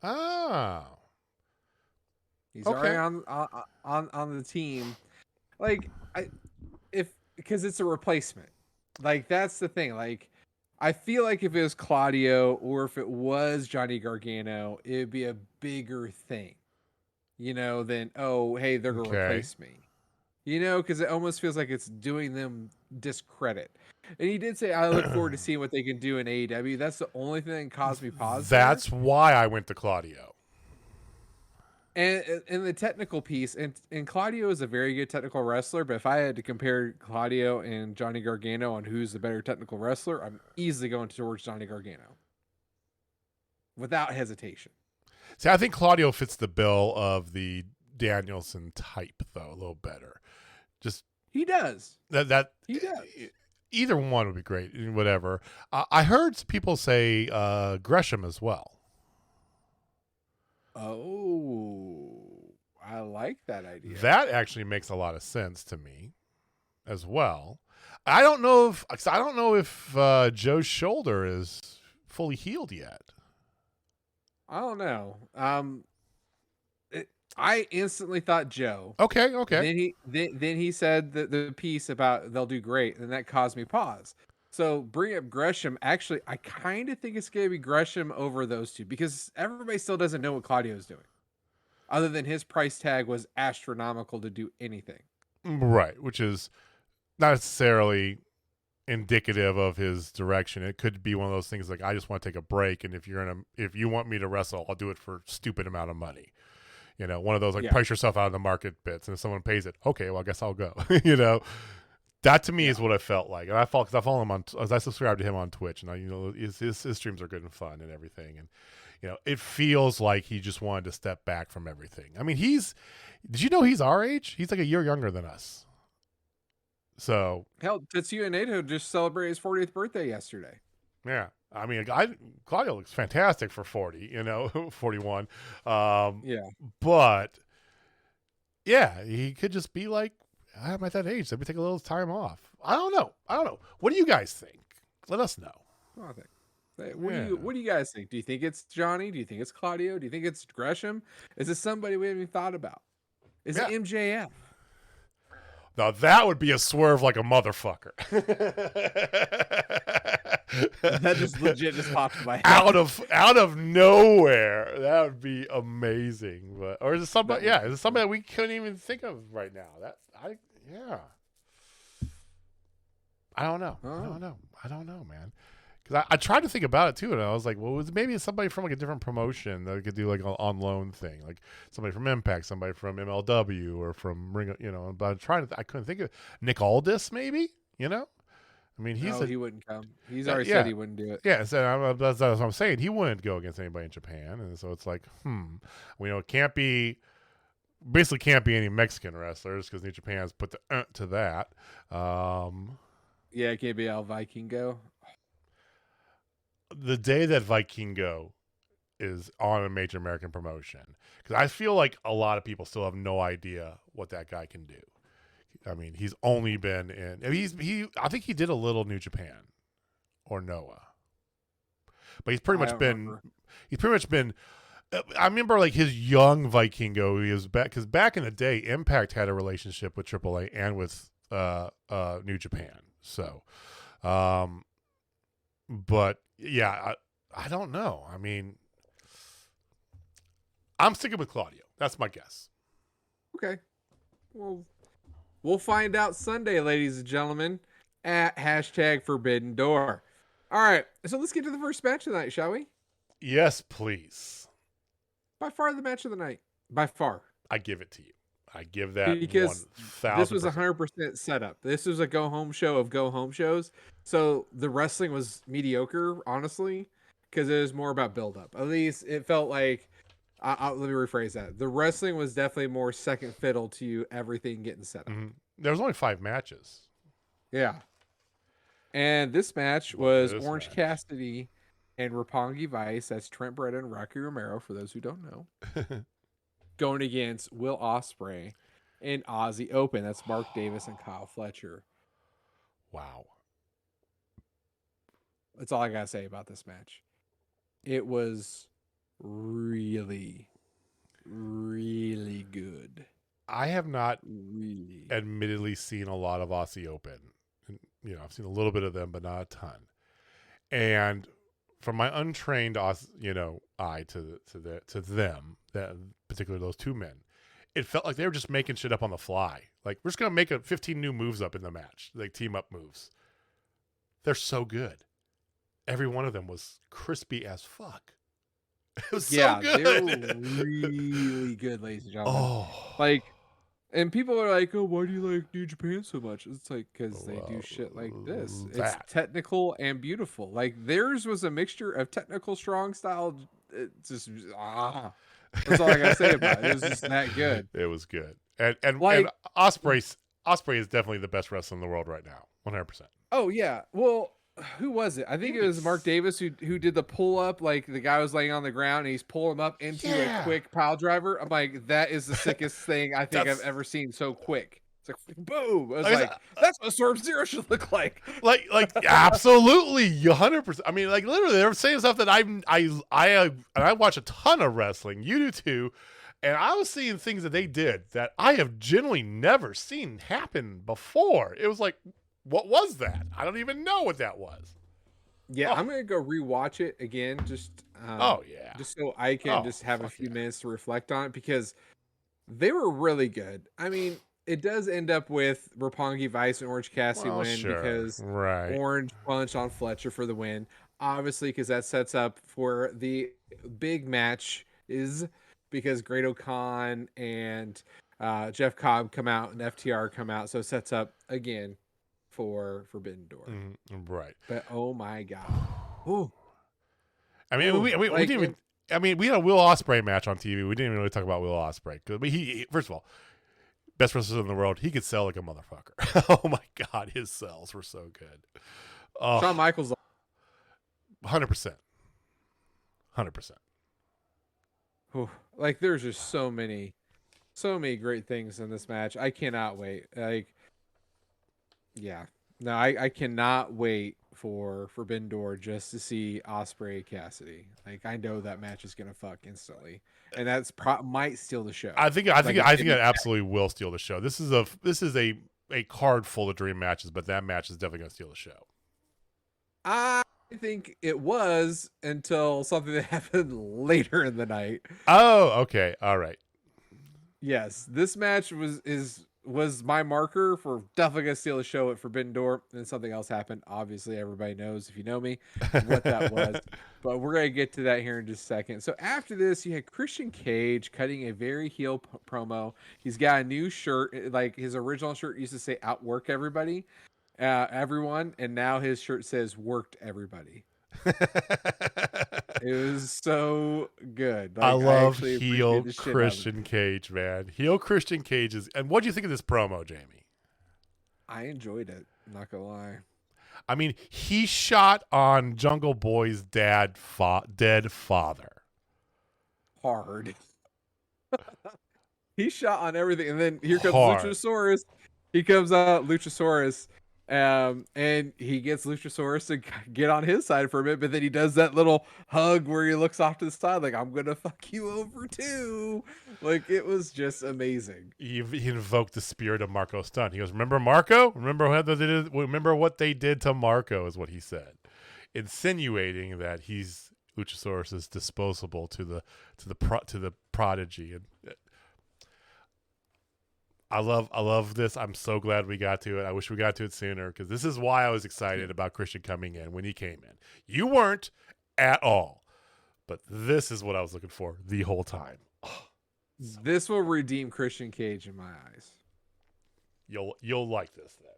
Oh. He's already on the team. Like because it's a replacement. Like that's the thing. Like I feel like if it was Claudio or if it was Johnny Gargano, it would be a bigger thing. Than hey, they're gonna replace me. Because it almost feels like it's doing them discredit. And he did say, I look forward to seeing what they can do in AEW. That's the only thing that caused me pause. That's why I went to Claudio. And the technical piece, and Claudio is a very good technical wrestler, but if I had to compare Claudio and Johnny Gargano on who's the better technical wrestler, I'm easily going towards Johnny Gargano. Without hesitation. See, I think Claudio fits the bill of the Danielson type, though, a little better. Just He does. He does. Either one would be great. Whatever. I heard people say Gresham as well. Oh, I like that idea. That actually makes a lot of sense to me, as well. I don't know if Joe's shoulder is fully healed yet. I don't know. I instantly thought Joe. Okay. Then he said the piece about they'll do great, and that caused me pause. So bring up Gresham. Actually, I kind of think it's going to be Gresham over those two because everybody still doesn't know what Claudio's doing, other than his price tag was astronomical to do anything. Right, which is not necessarily indicative of his direction. It could be one of those things like, I just want to take a break, and if you want me to wrestle, I'll do it for a stupid amount of money. One of those like price yourself out of the market bits, and if someone pays it, okay, well I guess I'll go. That to me is what I felt like, and I follow him on, as I subscribe to him on Twitch, and his streams are good and fun and everything, and it feels like he just wanted to step back from everything. I mean, did you know he's our age? He's like a year younger than us. So hell, Tetsuya Naito just celebrated his 40th birthday yesterday. Yeah, I mean, Claudio looks fantastic for 40, 41. But yeah, he could just be like, I'm at that age. Let me take a little time off. I don't know. What do you guys think? Let us know. What do you guys think? Do you think it's Johnny? Do you think it's Claudio? Do you think it's Gresham? Is it somebody we haven't even thought about? Is it MJF? Now that would be a swerve like a motherfucker. That just legit just popped in my head. Out of nowhere. That would be amazing. Or is it somebody? Yeah, is it somebody that we couldn't even think of right now? I don't know. I don't know, man. Because I tried to think about it too, and I was like, well, maybe it's somebody from like a different promotion that could do like an on loan thing, like somebody from Impact, somebody from MLW, or from Ring. But I'm trying to. I couldn't think of Nick Aldis, maybe. I mean, he wouldn't come. He's already said he wouldn't do it. Yeah, so that's what I'm saying. He wouldn't go against anybody in Japan, and so it's like, it can't be any Mexican wrestlers because New Japan's put the to that. It can't be El Vikingo. The day that Vikingo is on a major American promotion, because I feel like a lot of people still have no idea what that guy can do. I mean, he's only been in. I think he did a little New Japan or Noah, but he's pretty much been. He's pretty much been. I remember like his young Vikingo. He was back because back in the day, Impact had a relationship with AAA and with New Japan. So, but yeah, I don't know. I mean, I'm sticking with Claudio. That's my guess. Okay. Well, we'll find out Sunday, ladies and gentlemen, at #Forbidden Door. All right. So let's get to the first match of the night, shall we? Yes, please. By far the match of the night. By far. I give it to you. I give that because 1,000%. This was 100% setup. This was a go home show of go home shows. So the wrestling was mediocre, honestly, because it was more about build up. At least it felt like. Let me rephrase that. The wrestling was definitely more second fiddle to everything getting set up. Mm-hmm. There was only 5 matches. Yeah. And this match was Orange Cassidy and Roppongi Vice. That's Trent Beretta and Rocky Romero, for those who don't know. Going against Will Ospreay and Aussie Open. That's Mark Davis and Kyle Fletcher. Wow. That's all I got to say about this match. It was really, really good. I have not admittedly seen a lot of Aussie Open. I've seen a little bit of them, but not a ton. And from my untrained, eye to them, particularly those two men, it felt like they were just making shit up on the fly. Like, we're just gonna make 15 new moves up in the match, like team up moves. They're so good. Every one of them was crispy as fuck. It was so good. They were really good, ladies and gentlemen. And people are like, "Oh, why do you like New Japan so much?" It's like because they do shit like this. It's technical and beautiful. Like theirs was a mixture of technical, strong style. It's just that's all I gotta say about it. It was just that good. It was good, and Ospreay Ospreay is definitely the best wrestler in the world right now. 100%. Oh yeah. Well, who was it? I think it was Mark Davis who did the pull up. Like the guy was laying on the ground and he's pulling him up into a quick pile driver. I'm like, that is the sickest thing I think I've ever seen so quick. It's like boom. I was like, that's what Storm Zero should look like. Like absolutely 100%. I mean, like literally, they're saying stuff that I watch a ton of wrestling. You do too. And I was seeing things that they did that I have generally never seen happen before. It was like, what was that? I don't even know what that was. Yeah, I'm gonna go rewatch it again, just just so I can just have a few minutes to reflect on it because they were really good. I mean, it does end up with Roppongi Vice and Orange Cassidy win because Orange punch on Fletcher for the win, obviously because that sets up for the big match is because Great O'Khan and Jeff Cobb come out and FTR come out, so it sets up again for Forbidden Door. Right. But oh my god. Ooh. I mean, we didn't even. I mean, we had a Will Ospreay match on TV. We didn't even really talk about Will Ospreay because he first of all, best wrestler in the world. He could sell like a motherfucker. Oh my god, his sells were so good. Shawn Michaels, 100%, 100%. Like there's just so many great things in this match. I cannot wait. Like, yeah, no, I cannot wait for Forbidden Door just to see Ospreay Cassidy. Like I know that match is gonna fuck instantly, and that's might steal the show. I think that absolutely will steal the show. This is a card full of dream matches, but that match is definitely gonna steal the show. I think it was until something that happened later in the night. Oh, okay, all right. Yes, this match was my marker for definitely gonna steal the show at Forbidden Door. And then something else happened. Obviously, everybody knows if you know me what that was. But we're gonna get to that here in just a second. So after this, you had Christian Cage cutting a very heel promo. He's got a new shirt. Like his original shirt used to say "Outwork everybody." Everyone, and now his shirt says "Worked everybody." It was so good. Like, I love heel Christian Cage, man. Heel Christian Cage is. And what do you think of this promo, Jamie? I enjoyed it. I'm not gonna lie. I mean, he shot on Jungle Boy's dead father. Hard. He shot on everything, and then here comes Luchasaurus. He comes out, Luchasaurus, and he gets Luchasaurus to get on his side for a minute, but then he does that little hug where he looks off to the side, like, I'm gonna fuck you over too. Like, it was just amazing. He invoked the spirit of Marco Stunt. He goes, "Remember Marco? Remember what they did to Marco?" is what he said, insinuating that Luchasaurus is disposable to the prodigy. And I love this. I'm so glad we got to it. I wish we got to it sooner because this is why I was excited about Christian coming in when he came in. You weren't at all, but this is what I was looking for the whole time. Oh, this will redeem Christian Cage in my eyes. You'll like this then.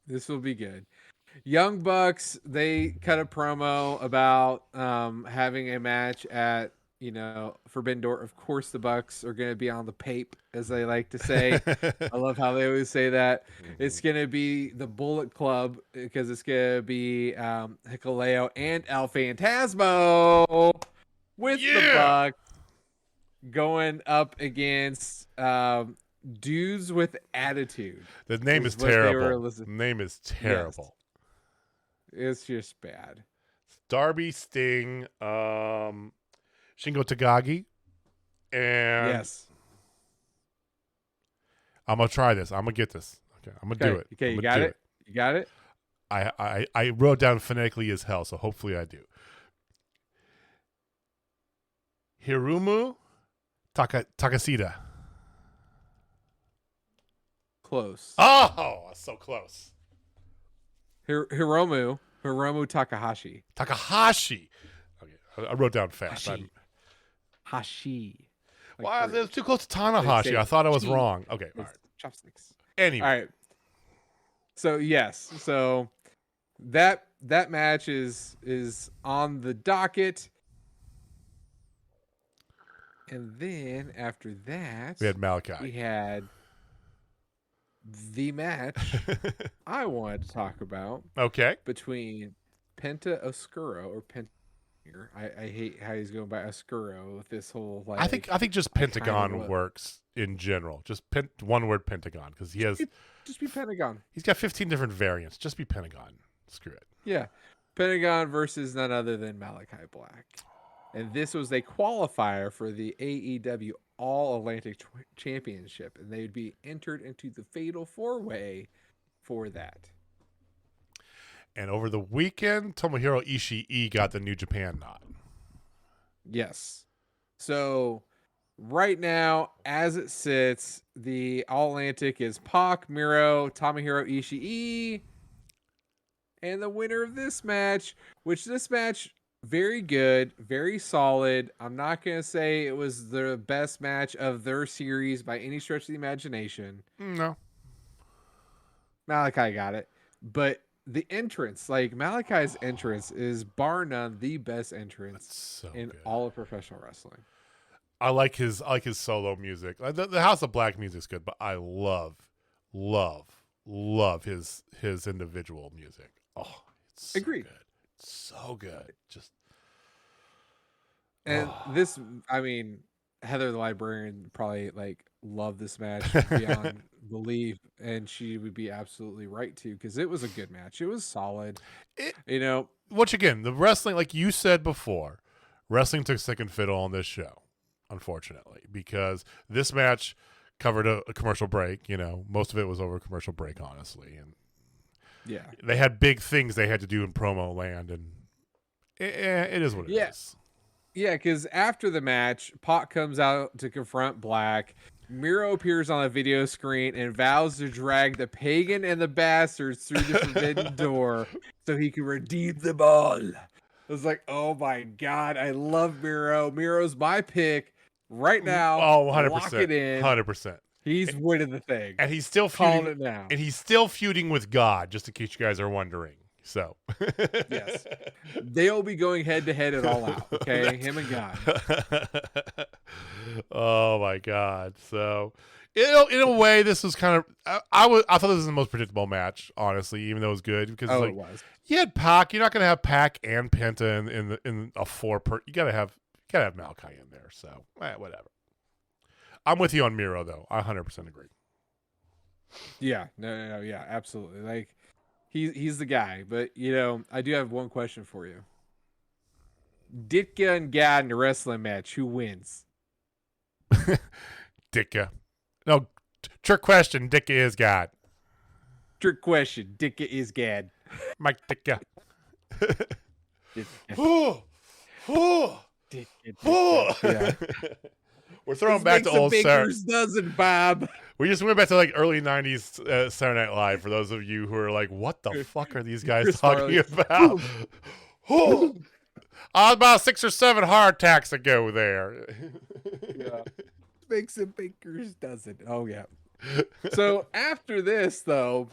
This will be good. Young Bucks, they cut a promo about having a match at Forbidden Door. Of course, the Bucks are going to be on the pape, as they like to say. I love how they always say that. Mm-hmm. It's going to be the Bullet Club because it's going to be Hikuleo and El Phantasmo with the Bucks going up against Dudes with Attitude. The name is terrible. The name is terrible. Yes. It's just bad. Darby, Sting, Shingo Takagi, and yes, I'm gonna try this. I'm gonna get this. Okay, I'm gonna do it. Okay, you got it. You got it. I wrote down phonetically as hell, so hopefully I do. Hiromu Takashita. Close. Oh, so close. Hiromu Takahashi. Takahashi. Okay, I wrote down fast. Hashi. Wow, that's too close to Tanahashi. I thought I was wrong. Okay, all right. Chopsticks. Anyway. All right. So yes, so that match is on the docket. And then after that, we had Malachi. We had the match I wanted to talk about. Okay. Between Penta Oscuro or Penta. I hate how he's going by Oscuro with this whole like. I think just Pentagon works in general. Just one word Pentagon because he has. Just be Pentagon. He's got 15 different variants. Just be Pentagon. Screw it. Yeah, Pentagon versus none other than Malachi Black, and this was a qualifier for the AEW All Atlantic Championship, and they would be entered into the Fatal 4-Way for that. And over the weekend, Tomohiro Ishii got the New Japan nod. Yes. So right now, as it sits, the All Atlantic is Pac, Miro, Tomohiro Ishii, and the winner of this match, very good, very solid. I'm not going to say it was the best match of their series by any stretch of the imagination. No. Malachi got it. But the entrance, like Malachi's entrance, is bar none the best entrance in all of professional wrestling. I like his solo music. The House of Black music's good, but I love his individual music. Oh, it's so agreed. Good. It's so good. Just this, I mean, Heather the Librarian probably like loved this match beyond belief, and she would be absolutely right to, because it was a good match. It was solid. Once again, the wrestling, like you said before, wrestling took second fiddle on this show, unfortunately, because this match covered a commercial break. Most of it was over a commercial break, honestly, and yeah, they had big things they had to do in promo land, and it is what it is. Yeah, because after the match, Pac comes out to confront Black. Miro appears on a video screen and vows to drag the pagan and the bastards through the forbidden door so he can redeem them all. I was like, oh my God, I love Miro. Miro's my pick right now. Oh, 100%. Lock it in. 100%. He's winning the thing. And he's still feuding it now. And he's still feuding with God, just in case you guys are wondering. So yes, they'll be going head to head at All Out. Okay, him and God. Oh my God! So, in a way, this was kind of I thought this was the most predictable match, honestly, even though it was good because it was. You had Pac. You're not gonna have Pac and Penta in a you gotta have Malachi in there. So whatever. I'm with you on Miro though. I 100% agree. Yeah, no, yeah, absolutely. Like. He's the guy, but I do have one question for you. Ditka and Gad in a wrestling match, who wins? Ditka. No, trick question. Ditka is God. Trick question. Ditka is Gad. Mike Ditka. Yeah. We're throwing back to old Baker's dozen, Bob. We just went back to like early 90s Saturday Night Live for those of you who are like, what the fuck are these guys talking about? About 6 or 7 heart attacks ago there. Yeah. Makes a baker's dozen. Oh, yeah. So after this, though,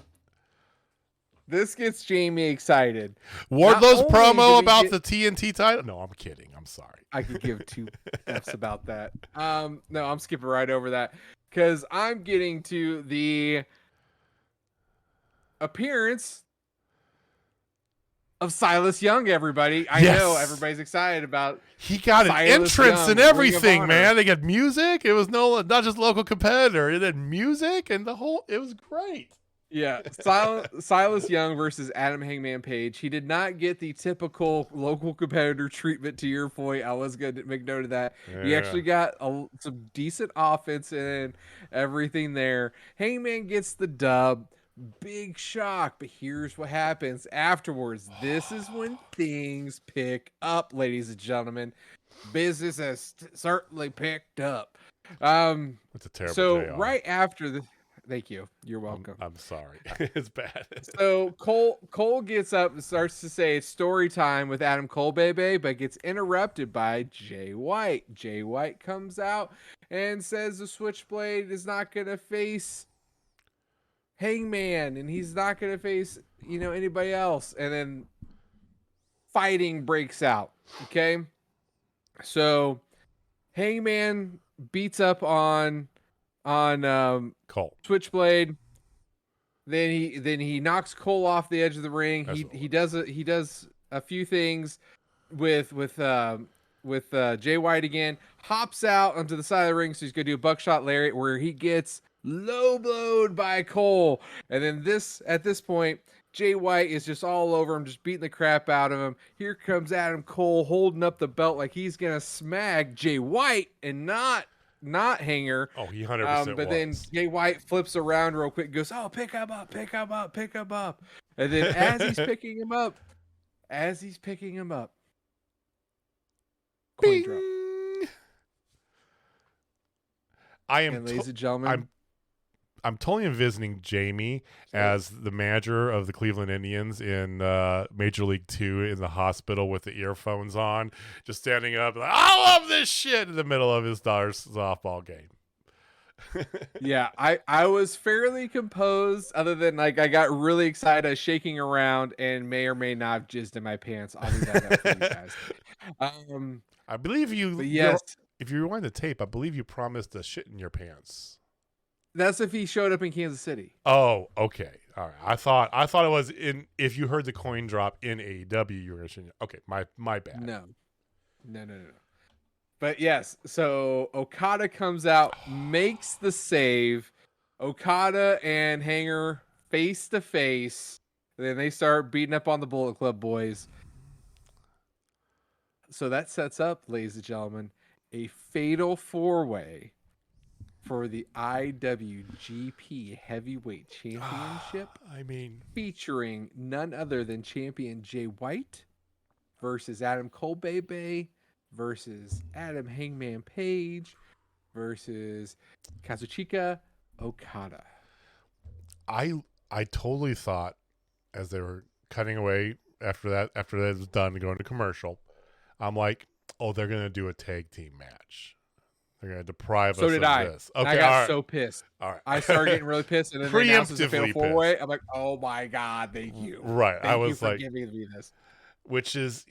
this gets Jamie excited. Wardlow's promo about the TNT title? No, I'm kidding. I'm sorry. I could give 2 F's about that. No, I'm skipping right over that because I'm getting to the appearance of Silas Young, everybody. I know everybody's excited about. He got an entrance and everything, man. They got music. It was not just local competitor. It had music and it was great. Yeah, Silas Young versus Adam Hangman Page. He did not get the typical local competitor treatment, to your point. I was going to make note of that. Yeah. He actually got some decent offense and everything there. Hangman gets the dub. Big shock, but here's what happens afterwards. This is when things pick up, ladies and gentlemen. Business has certainly picked up. That's a terrible So right after the... Thank you. You're welcome. I'm sorry. It's bad. So Cole gets up and starts to say it's story time with Adam Cole, baby, but gets interrupted by Jay White. Jay White comes out and says the Switchblade is not going to face Hangman and he's not going to face, anybody else. And then fighting breaks out. Okay. So Hangman beats up on Cole. Switchblade. Then he knocks Cole off the edge of the ring. He does a few things with Jay White again. Hops out onto the side of the ring, so he's gonna do a buckshot lariat where he gets low blowed by Cole. And then at this point, Jay White is just all over him, just beating the crap out of him. Here comes Adam Cole holding up the belt like he's gonna smack Jay White and not Hanger. Oh, he 100% But was. then Jay White flips around real quick, goes, "Oh, pick him up. And then as he's picking him up, coin drop. Ladies and gentlemen, I'm totally envisioning Jamie as the manager of the Cleveland Indians in Major League 2 in the hospital with the earphones on, just standing up like, I love this shit in the middle of his daughter's softball game. Yeah, I was fairly composed, other than like I got really excited, shaking around, and may or may not have jizzed in my pants. I'll leave that up for you guys. I believe you. Yes, if you rewind the tape, I believe you promised to shit in your pants. That's if he showed up in Kansas City. Oh, okay, all right. I thought it was in. If you heard the coin drop in AEW, you were gonna shit. Okay, my bad. No. But yes, so Okada comes out, makes the save. Okada and Hanger face to face. Then they start beating up on the Bullet Club boys. So that sets up, ladies and gentlemen, a fatal 4-way for the IWGP Heavyweight Championship. Featuring none other than champion Jay White versus Adam Cole Bay versus Adam Hangman Page versus Kazuchika Okada. I totally thought as they were cutting away after that was done going to commercial, I'm like, oh, they're gonna do a tag team match. They're gonna deprive us of this. Okay, I got so pissed. All right. I started getting really pissed, and then they announced it was a fatal 4-way. I'm like, oh my god, thank you. Right. Thank I was you for like, giving me this. Which is,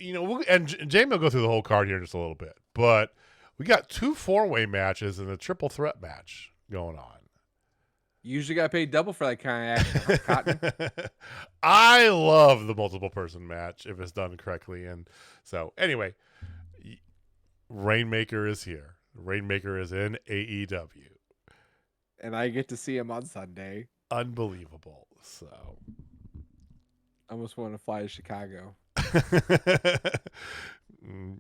and Jamie will go through the whole card here in just a little bit, but we got 2 4-way matches and a triple threat match going on. You usually got paid double for that kind of action, Cotton. I love the multiple person match if it's done correctly. And so anyway, Rainmaker is here. Rainmaker is in AEW. And I get to see him on Sunday. Unbelievable. So I almost want to fly to Chicago.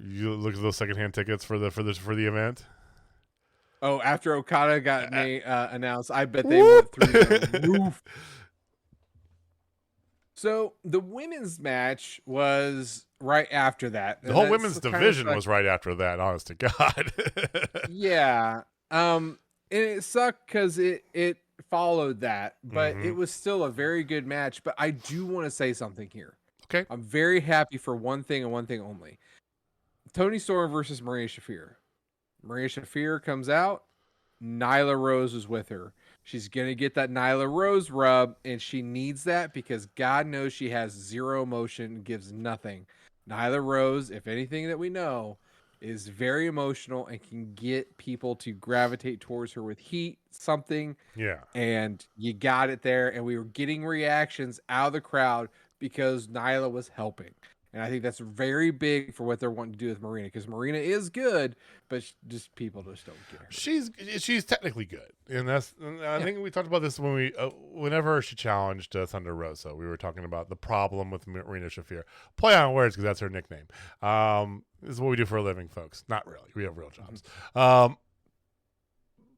You look at those secondhand tickets for the event. Oh, after Okada got announced, I bet they went through the roof. So the women's match was right after that. The whole women's division was right after that, honest to God. Yeah. And it sucked because it followed that, but it was still a very good match. But I do want to say something here. Okay. I'm very happy for one thing and one thing only. Toni Storm versus Maria Shafir. Maria Shafir comes out. Nyla Rose is with her. She's going to get that Nyla Rose rub, and she needs that because God knows she has zero emotion, gives nothing. Nyla Rose, if anything that we know, is very emotional and can get people to gravitate towards her with heat, something. Yeah. And you got it there, and we were getting reactions out of the crowd because Nyla was helping. And I think that's very big for what they're wanting to do with Marina, because Marina is good, but just people just don't get her. She's technically good, and I think we talked about this when whenever she challenged Thunder Rosa, we were talking about the problem with Marina Shafir. Play on words because that's her nickname. This is what we do for a living, folks. Not really. We have real jobs.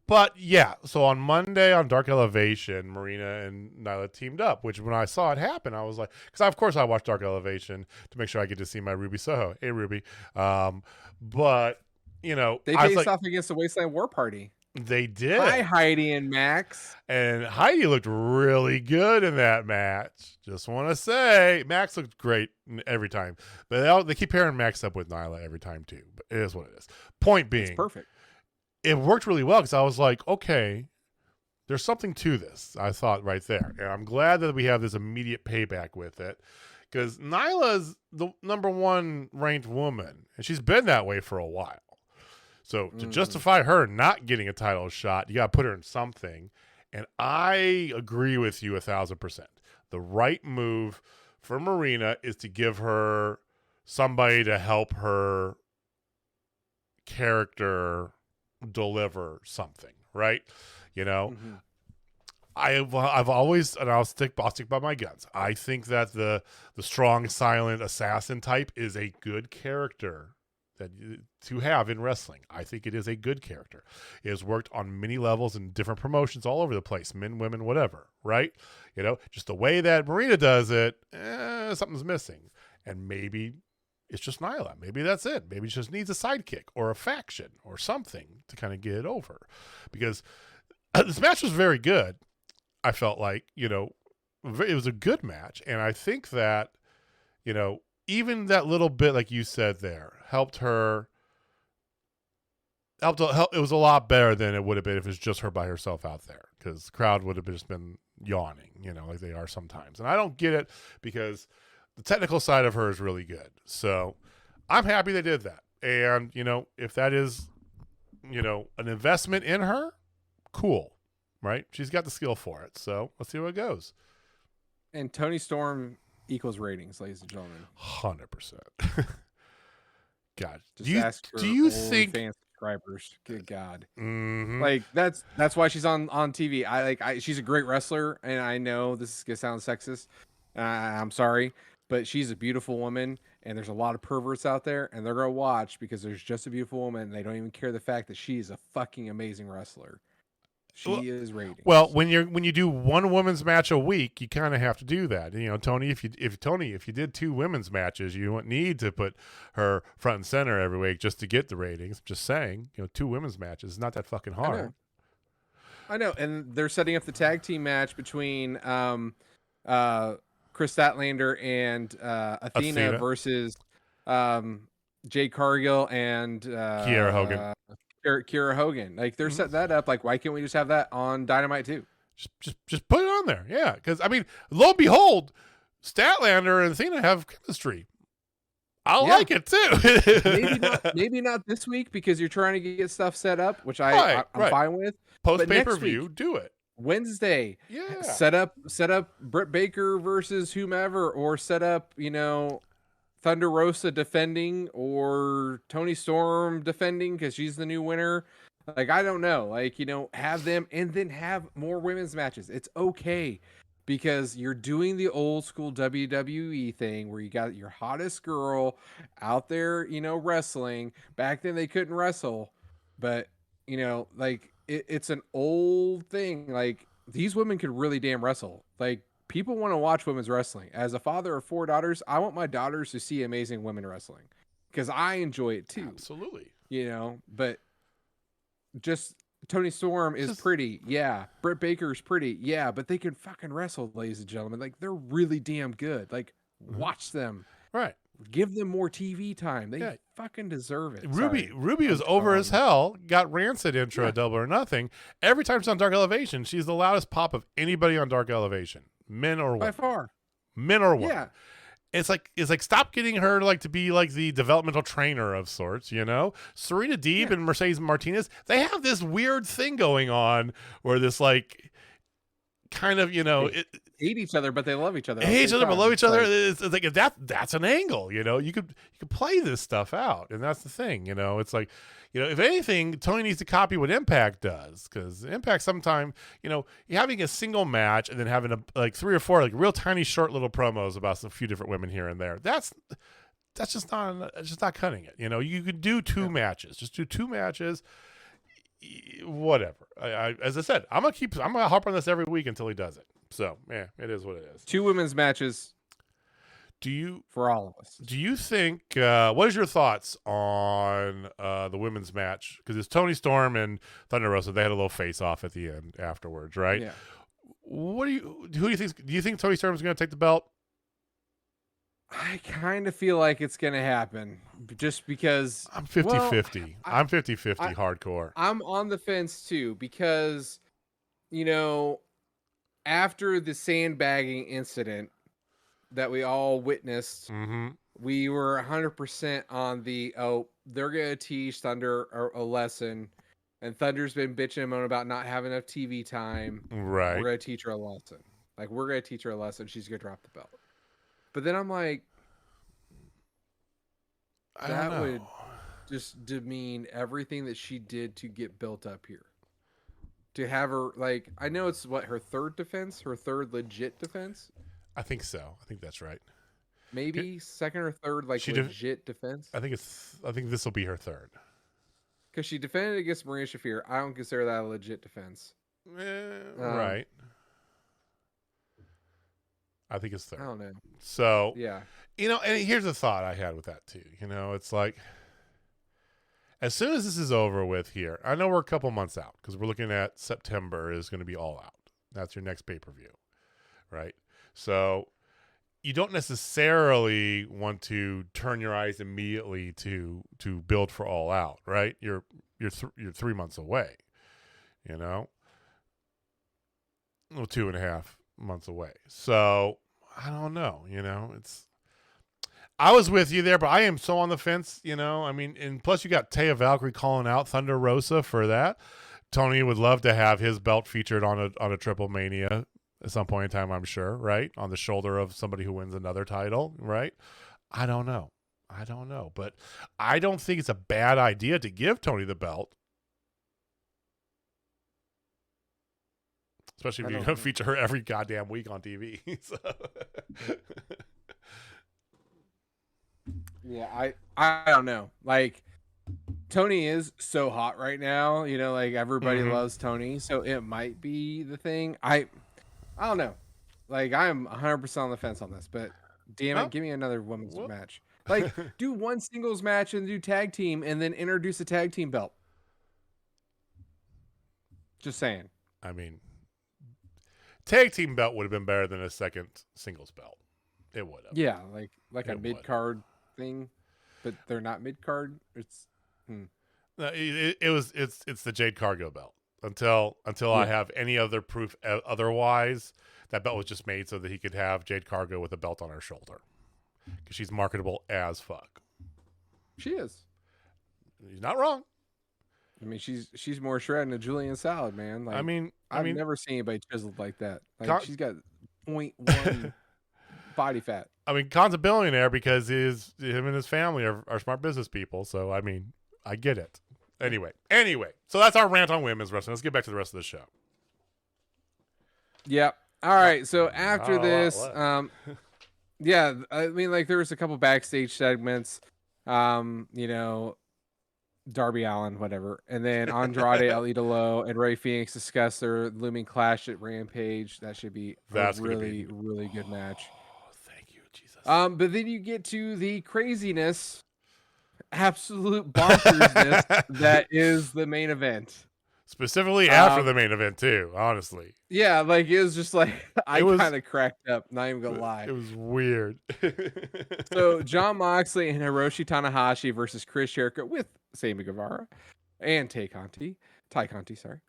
But yeah, so on Monday on Dark Elevation, Marina and Nyla teamed up, which when I saw it happen, I was like, because of course I watched Dark Elevation to make sure I get to see my Ruby Soho. Hey, Ruby. But, they faced off against the Wasteland War Party. They did. Hi, Heidi and Max. And Heidi looked really good in that match. Just want to say, Max looked great every time. But they keep pairing Max up with Nyla every time, too. But it is what it is. Point being. It's perfect. It worked really well because I was like, okay, there's something to this, I thought right there. And I'm glad that we have this immediate payback with it because Nyla's the number 1 ranked woman, and she's been that way for a while. So to justify her not getting a title shot, you got to put her in something. And I agree with you 1,000%. The right move for Marina is to give her somebody to help her character deliver something, right? You know, I've always, and I'll stick by my guns. I think that the strong, silent assassin type is a good character to have in wrestling. I think it is a good character. It has worked on many levels in different promotions all over the place, men, women, whatever, right? You know, just the way that Marina does it, something's missing. And maybe it's just Nyla. Maybe that's it. Maybe she just needs a sidekick or a faction or something to kind of get it over. Because this match was very good. I felt like, you know, it was a good match. And I think that, you know, even that little bit, like you said there, helped her. It was a lot better than it would have been if it was just her by herself out there, because the crowd would have just been yawning, you know, like they are sometimes. And I don't get it, because the technical side of her is really good. So I'm happy they did that. And, you know, if that is, you know, an investment in her, cool, right? She's got the skill for it. So let's see where it goes. And Toni Storm equals ratings, ladies and gentlemen. 100%. God, just do you think fan subscribers? Good God, like that's why she's on TV. She's a great wrestler, and I know this is gonna sound sexist. I'm sorry, but she's a beautiful woman, and there's a lot of perverts out there, and they're gonna watch because there's just a beautiful woman, and they don't even care the fact that she's a fucking amazing wrestler. She is ratings. Well, when you do one women's match a week, you kind of have to do that. You know, Tony, if you did 2 women's matches, you wouldn't need to put her front and center every week just to get the ratings. Just saying, you know, 2 women's matches is not that fucking hard. I know, and they're setting up the tag team match between Chris Statlander and Athena versus Jade Cargill and Kiera Hogan. Kiera Hogan. Like, they're setting that up. Like, why can't we just have that on Dynamite too? Just put it on there. Yeah, because I mean, lo and behold, Statlander and Athena have chemistry. I like it too. maybe not this week, because you're trying to get stuff set up, which I'm fine with. Post pay-per-view, do it. Wednesday. Yeah. Set up Britt Baker versus whomever, or set up, you know, Thunder Rosa defending, or Toni Storm defending because she's the new winner. Like, I don't know. Like, you know, have them, and then have more women's matches. It's okay, because you're doing the old school WWE thing where you got your hottest girl out there, you know, wrestling. Back then they couldn't wrestle, but, you know, like, it's an old thing. Like, these women could really damn wrestle. Like, people want to watch women's wrestling. As a father of 4 daughters, I want my daughters to see amazing women wrestling, because I enjoy it too. Absolutely. You know, but just Toni Storm is pretty. Yeah. Britt Baker is pretty. Yeah. But they can fucking wrestle, ladies and gentlemen. Like, they're really damn good. Like, watch them. Right. Give them more TV time. They fucking deserve it. Ruby is over as hell. Got Rancid intro at Double or Nothing. Every time she's on Dark Elevation, she's the loudest pop of anybody on Dark Elevation. Men or women. By far. Men or women. Yeah. It's like stop getting her like to be like the developmental trainer of sorts, you know? Serena Deeb and Mercedes Martinez, they have this weird thing going on where this like kind of, you know, hate each other, but they love each other. Hate each other, but love each other. It's like that's an angle, you know. You could play this stuff out, and that's the thing, you know. It's like, you know, if anything, Tony needs to copy what Impact does, because Impact sometimes, you know, you're having a single match and then having like 3 or 4 like real tiny short little promos about a few different women here and there. That's just not cutting it. You know, you could do 2 matches, just do 2 matches. Whatever. As I said, I'm gonna harp on this every week until he does it. So yeah, it is what it is. 2 women's matches. For all of us? Do you think? What is your thoughts on the women's match? Because it's Toni Storm and Thunder Rosa. They had a little face off at the end afterwards, right? Yeah. Who do you think? Do you think Toni Storm is going to take the belt? I kind of feel like it's going to happen, just because I'm 50-50. I'm 50-50 hardcore. I'm on the fence too, because, you know, after the sandbagging incident that we all witnessed, we were 100% on they're going to teach Thunder a lesson, And Thunder's been bitching and moaning about not having enough TV time. Right. We're gonna teach her a lesson. Like, we're gonna teach her a lesson. She's gonna drop the belt. But then I'm like, that would just demean everything that she did to get built up here. To have her, like, I know it's her third defense, her third legit defense. I think so. I think that's right. Maybe second or third, like, legit defense. I think this will be her third. Because she defended against Maria Shafir. I don't consider that a legit defense. Right. I think it's third. I don't know. So, yeah. And here's a thought I had with that too. It's like, as soon as this is over with here, I know we're a couple months out because we're looking at September is going to be All Out. That's your next pay-per-view, right? So you don't necessarily want to turn your eyes immediately to build for All Out, right? You're 3 months away, Well, 2.5 months away. So I don't know, I was with you there, but I am so on the fence, and plus you got Taya Valkyrie calling out Thunder Rosa for that. Tony would love to have his belt featured on a TripleMania at some point in time, I'm sure, right? On the shoulder of somebody who wins another title, right? I don't know, but I don't think it's a bad idea to give Tony the belt. Especially if you're going to feature her every goddamn week on TV. So. Yeah, I don't know. Like, Tony is so hot right now. Like, everybody loves Tony, so it might be the thing. I don't know. Like, I'm 100% on the fence on this, but damn it, give me another women's match. Like, do one singles match and do tag team, and then introduce a tag team belt. Just saying. I mean, tag team belt would have been better than a second singles belt. It would have. Yeah, like a mid card thing, but they're not mid card. It's no, it's the Jade Cargo belt until I have any other proof otherwise. That belt was just made so that he could have Jade Cargo with a belt on her shoulder because she's marketable as fuck. She is. He's not wrong. I mean, she's more shredded than a Julian salad, man. Like, I've never seen anybody chiseled like that. Like, she's got 0.1 body fat. I mean, Khan's a billionaire because him and his family are smart business people. So, I mean, I get it. Anyway, so that's our rant on women's wrestling. Let's get back to the rest of the show. Yep. All right. So after this, yeah, I mean, like, there was a couple backstage segments, Darby Allin, whatever. And then Andrade, El Idolo, and Ray Phoenix discuss their looming clash at Rampage. That should be a really good match. Oh, thank you, Jesus. But then you get to the craziness, absolute bonkersness that is the main event. Specifically after the main event, too, honestly. Yeah, like, it was just like, I kind of cracked up, not even gonna lie. It was weird. So, Jon Moxley and Hiroshi Tanahashi versus Chris Jericho with Sammy Guevara and Tay Conti, sorry,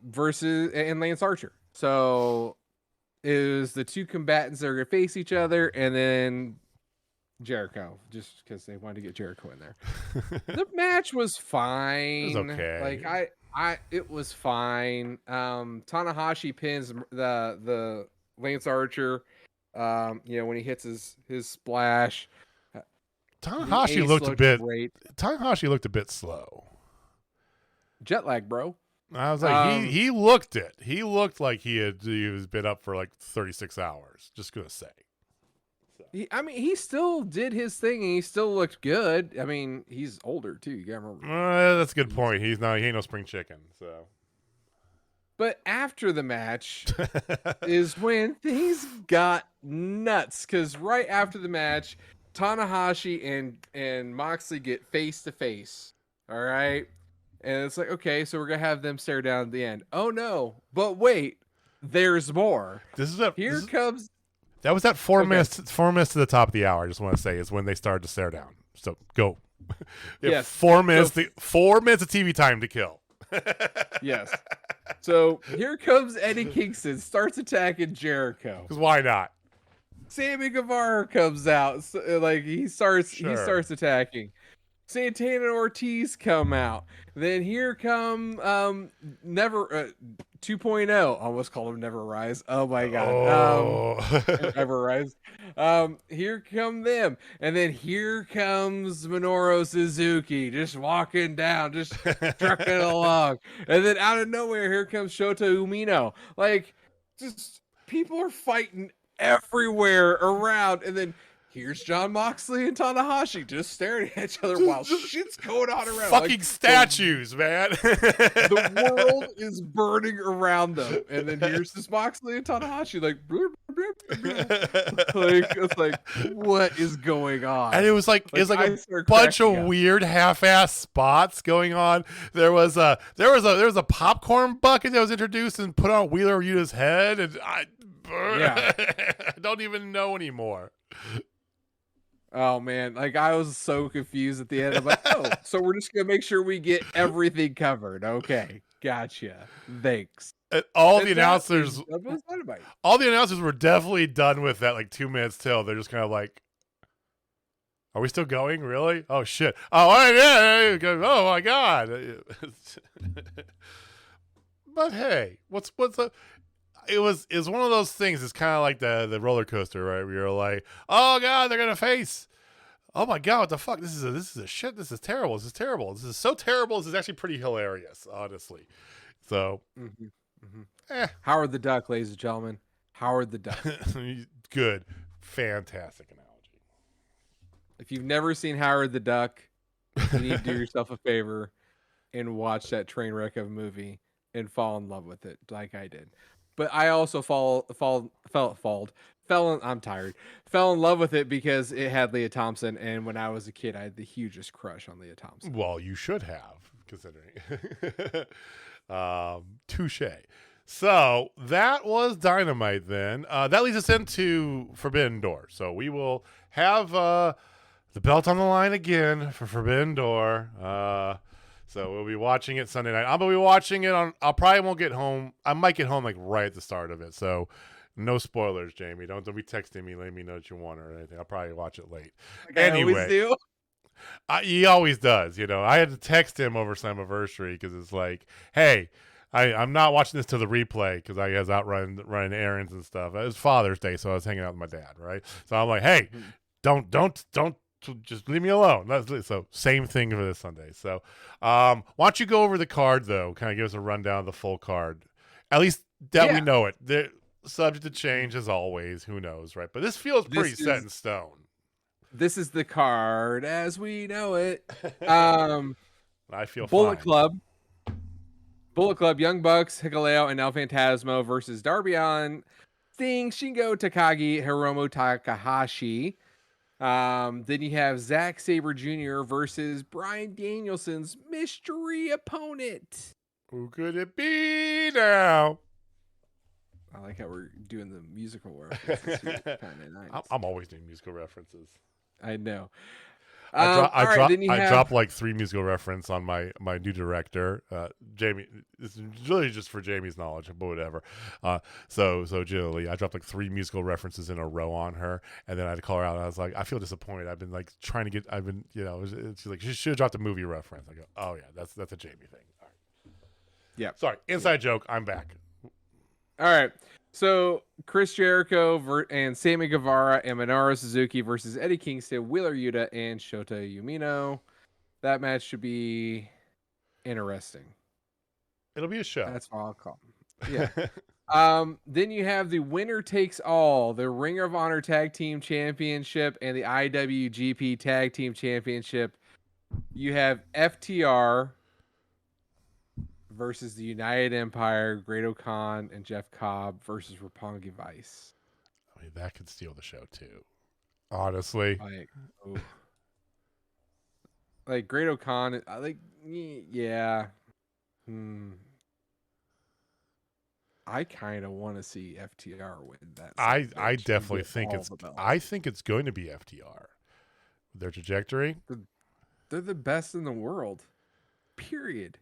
versus and Lance Archer. So, it was the two combatants that are gonna face each other, and then Jericho, just because they wanted to get Jericho in there. The match was fine. It was okay. Like, it was fine. Tanahashi pins the Lance Archer. When he hits his splash. Tanahashi looked a bit slow. Jet lag, bro. I was like, he looked it. He looked like he was been up for like 36 hours. Just gonna say. He still did his thing, and he still looked good. I mean, he's older too. You gotta remember. That's a good point. He ain't no spring chicken. So, but after the match is when things got nuts. Because right after the match, Tanahashi and Moxley get face to face. All right, and it's like, okay, so we're gonna have them stare down at the end. Oh no! But wait, there's more. Here comes. That was at 4 minutes. 4 minutes to the top of the hour. I just want to say is when they started to stare down. So go. Yes. 4 minutes. 4 minutes of TV time to kill. Yes. So here comes Eddie Kingston. Starts attacking Jericho. Because why not? Sammy Guevara comes out. So, like, he starts attacking. Santana and Ortiz come out. Then here come Never 2.0. Almost called him Never Rise. Oh my god. Oh. Never Rise. Here come them. And then here comes Minoru Suzuki just walking down, just trucking along. And then out of nowhere, here comes Shota Umino. Like, just people are fighting everywhere around. And then here's Jon Moxley and Tanahashi just staring at each other while shit's going on around. Fucking like, statues, man. The world is burning around them. And then here's this Moxley and Tanahashi like, it's like, what is going on? And it was like a bunch of weird half-ass spots going on. There was a popcorn bucket that was introduced and put on Wheeler Yuta's head, and I don't even know anymore. Oh man, like I was so confused at the end. I'm like, oh, so we're just gonna make sure we get everything covered. Okay, gotcha. Thanks. And all the announcers were definitely done with that like 2 minutes till. They're just kind of like, are we still going? Really? Oh shit. Oh yeah. Oh my god. But hey, what's the? It was one of those things. It's kind of like the roller coaster, right? Where you're like, oh god, they're gonna face. Oh my god, what the fuck? This is a shit. This is terrible. This is terrible. This is so terrible. This is actually pretty hilarious, honestly. So, Howard the Duck, ladies and gentlemen. Howard the Duck. Good, fantastic analogy. If you've never seen Howard the Duck, you need to do yourself a favor and watch that train wreck of a movie and fall in love with it, like I did. But I also fell in love with it because it had Leah Thompson, and when I was a kid, I had the hugest crush on Leah Thompson. Well, you should have, considering. Touche. So that was Dynamite. Then that leads us into Forbidden Door. So we will have the belt on the line again for Forbidden Door. So we'll be watching it Sunday night. I'll be watching it on. I probably won't get home. I might get home like right at the start of it. So no spoilers, Jamie. Don't be texting me, letting me know that you want or anything. I'll probably watch it late. Like anyway, I always do. He always does. You know, I had to text him over Slammiversary because it's like, hey, I'm not watching this to the replay because I was out running errands and stuff. It was Father's Day, so I was hanging out with my dad, right? So I'm like, hey, don't. Just leave me alone. So same thing for this Sunday. So why don't you go over the card, though? Kind of give us a rundown of the full card. At least that we know it. They're subject to change as always. Who knows, right? But this feels pretty set in stone. This is the card as we know it. I feel Bullet fine. Club, Young Bucks, Hikuleo, and El Phantasmo versus Darby Allin, Sting, Shingo Takagi, Hiromu Takahashi. Then you have Zack Sabre Jr. versus Bryan Danielson's mystery opponent. Who could it be now? I like how we're doing the musical references. Nice. I'm always doing musical references. I know. I dropped like 3 musical references on my new director, Jamie. It's really just for Jamie's knowledge, but whatever. So generally, I dropped like 3 musical references in a row on her, and then I had to call her out. And I was like, I feel disappointed. I've been like trying to get. She's like, she should have dropped a movie reference. I go, oh yeah, that's a Jamie thing. All right. Yeah. Sorry, inside joke. I'm back. All right. So Chris Jericho and Sammy Guevara and Minoru Suzuki versus Eddie Kingston, Wheeler Yuta, and Shota Umino. That match should be interesting. It'll be a show. That's all I'll call it. Yeah. Then you have the winner takes all, the Ring of Honor Tag Team Championship and the IWGP Tag Team Championship. You have FTR versus the United Empire, Great-O-Khan and Jeff Cobb versus Roppongi Vice. I mean, that could steal the show too. Honestly. Like Great-O-Khan, yeah. I kind of want to see FTR win that. I definitely think it's going to be FTR. Their trajectory. They're the best in the world. Period.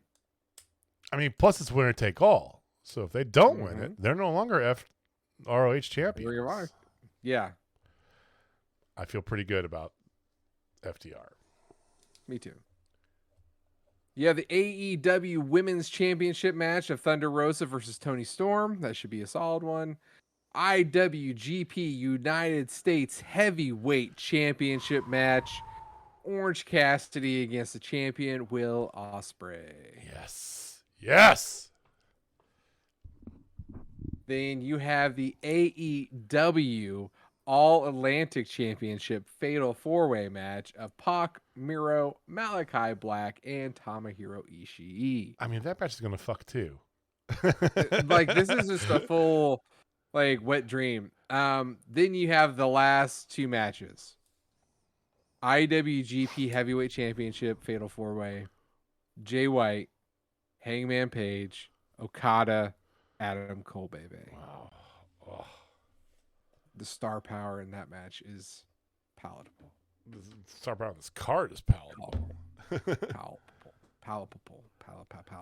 I mean, plus it's winner take all. So if they don't win it, they're no longer ROH champions. Yeah. I feel pretty good about FTR. Me too. You have the AEW Women's Championship match of Thunder Rosa versus Toni Storm. That should be a solid one. IWGP United States Heavyweight Championship match. Orange Cassidy against the champion, Will Ospreay. Yes. Yes. Then you have the AEW All-Atlantic Championship Fatal 4-Way match of Pac, Miro, Malachi Black, and Tomohiro Ishii. I mean, that match is going to fuck too. Like, this is just a full, like, wet dream. Then you have the last two matches. IWGP Heavyweight Championship Fatal 4-Way. Jay White, Hangman Page, Okada, Adam Cole, baby. Wow. Oh. The star power in that match is palatable. The star power on this card is palatable. Palatable.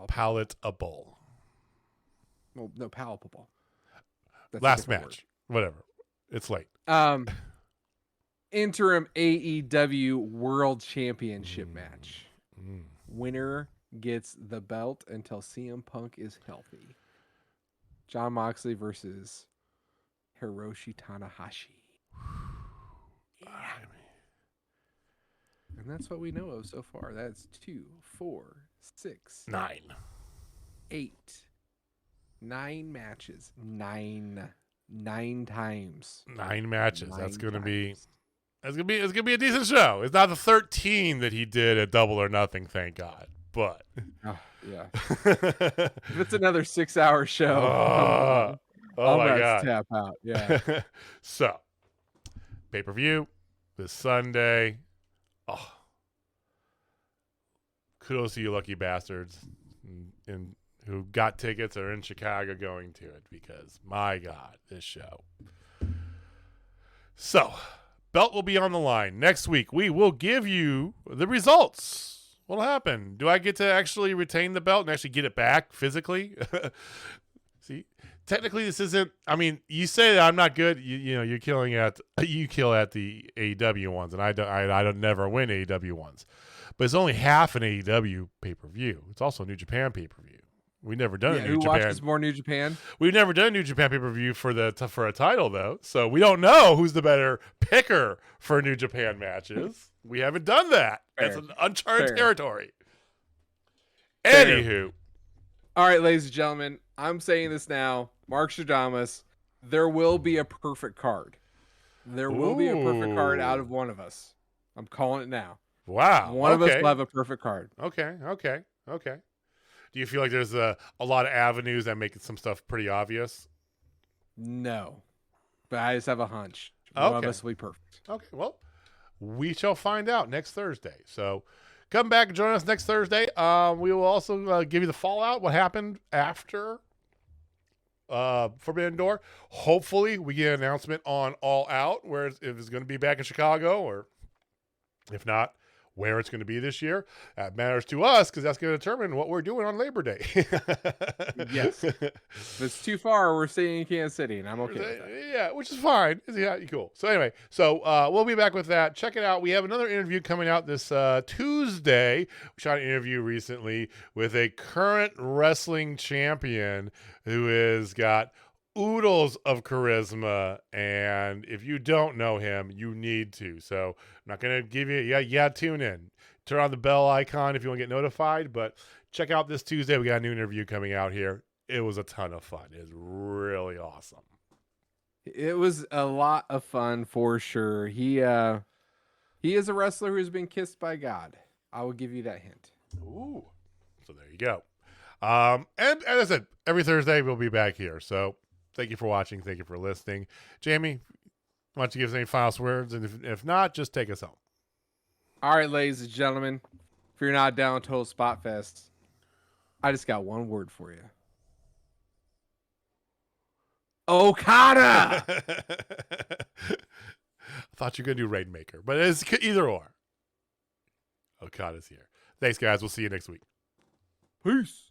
Palatable. Well, no, palatable. That's last match. Word. Whatever. It's late. Interim AEW World Championship match. Winner gets the belt until CM Punk is healthy. Jon Moxley versus Hiroshi Tanahashi. Yeah. And that's what we know of so far. That's 2, 4, 6, 9, 8, 9 matches. 9 times. 9 matches. 9 That's gonna times. be. It's gonna be a decent show. It's not the 13 that he did at Double or Nothing, thank God. But Yeah. If it's another 6-hour show, oh my I'm God. to tap out. Yeah. So, pay-per-view this Sunday. Oh, kudos to you lucky bastards and who got tickets or in Chicago going to it, because my God, this show. So, belt will be on the line. Next week, we will give you the results. What'll happen? Do I get to actually retain the belt and actually get it back physically? See, technically this isn't, I mean, you say that I'm not good, you kill at the AEW ones, and I don't never win AEW ones. But it's only half an AEW pay-per-view. It's also a New Japan pay-per-view. We've never done a New Japan. Who watches more New Japan? We've never done a New Japan pay-per-view for a title, though. So we don't know who's the better picker for New Japan matches. We haven't done that. It's an uncharted territory. Anywho. All right, ladies and gentlemen, I'm saying this now. Mark Stradamus, there will be a perfect card. There will be a perfect card out of one of us. I'm calling it now. Wow. One of us will have a perfect card. Okay. Do you feel like there's a lot of avenues that make some stuff pretty obvious? No. But I just have a hunch. One of us will be perfect. Okay, well, we shall find out next Thursday. So come back and join us next Thursday. We will also give you the fallout, what happened after Forbidden Door. Hopefully we get an announcement on All Out, where if it's going to be back in Chicago, or if not, where it's going to be this year. That matters to us because that's going to determine what we're doing on Labor Day. Yes. If it's too far, we're staying in Kansas City, and I'm okay with that. Yeah, which is fine. Yeah, cool. So anyway, we'll be back with that. Check it out. We have another interview coming out this Tuesday. We shot an interview recently with a current wrestling champion who has got oodles of charisma, and if you don't know him, you need to. So I'm not gonna give you, tune in, turn on the bell icon if you want to get notified, but check out this Tuesday. We got a new interview coming out here. It was a ton of fun. It was really awesome. It was a lot of fun for sure. He is a wrestler who's been kissed by God. I will give you that hint. Ooh, so there you go. And as I said, every Thursday we'll be back here. So thank you for watching. Thank you for listening. Jamie, why don't you give us any final words? And if not, just take us home. All right, ladies and gentlemen, if you're not down with Total Spotfest, I just got one word for you. Okada! I thought you were going to do Rainmaker, but it's either or. Okada's here. Thanks, guys. We'll see you next week. Peace.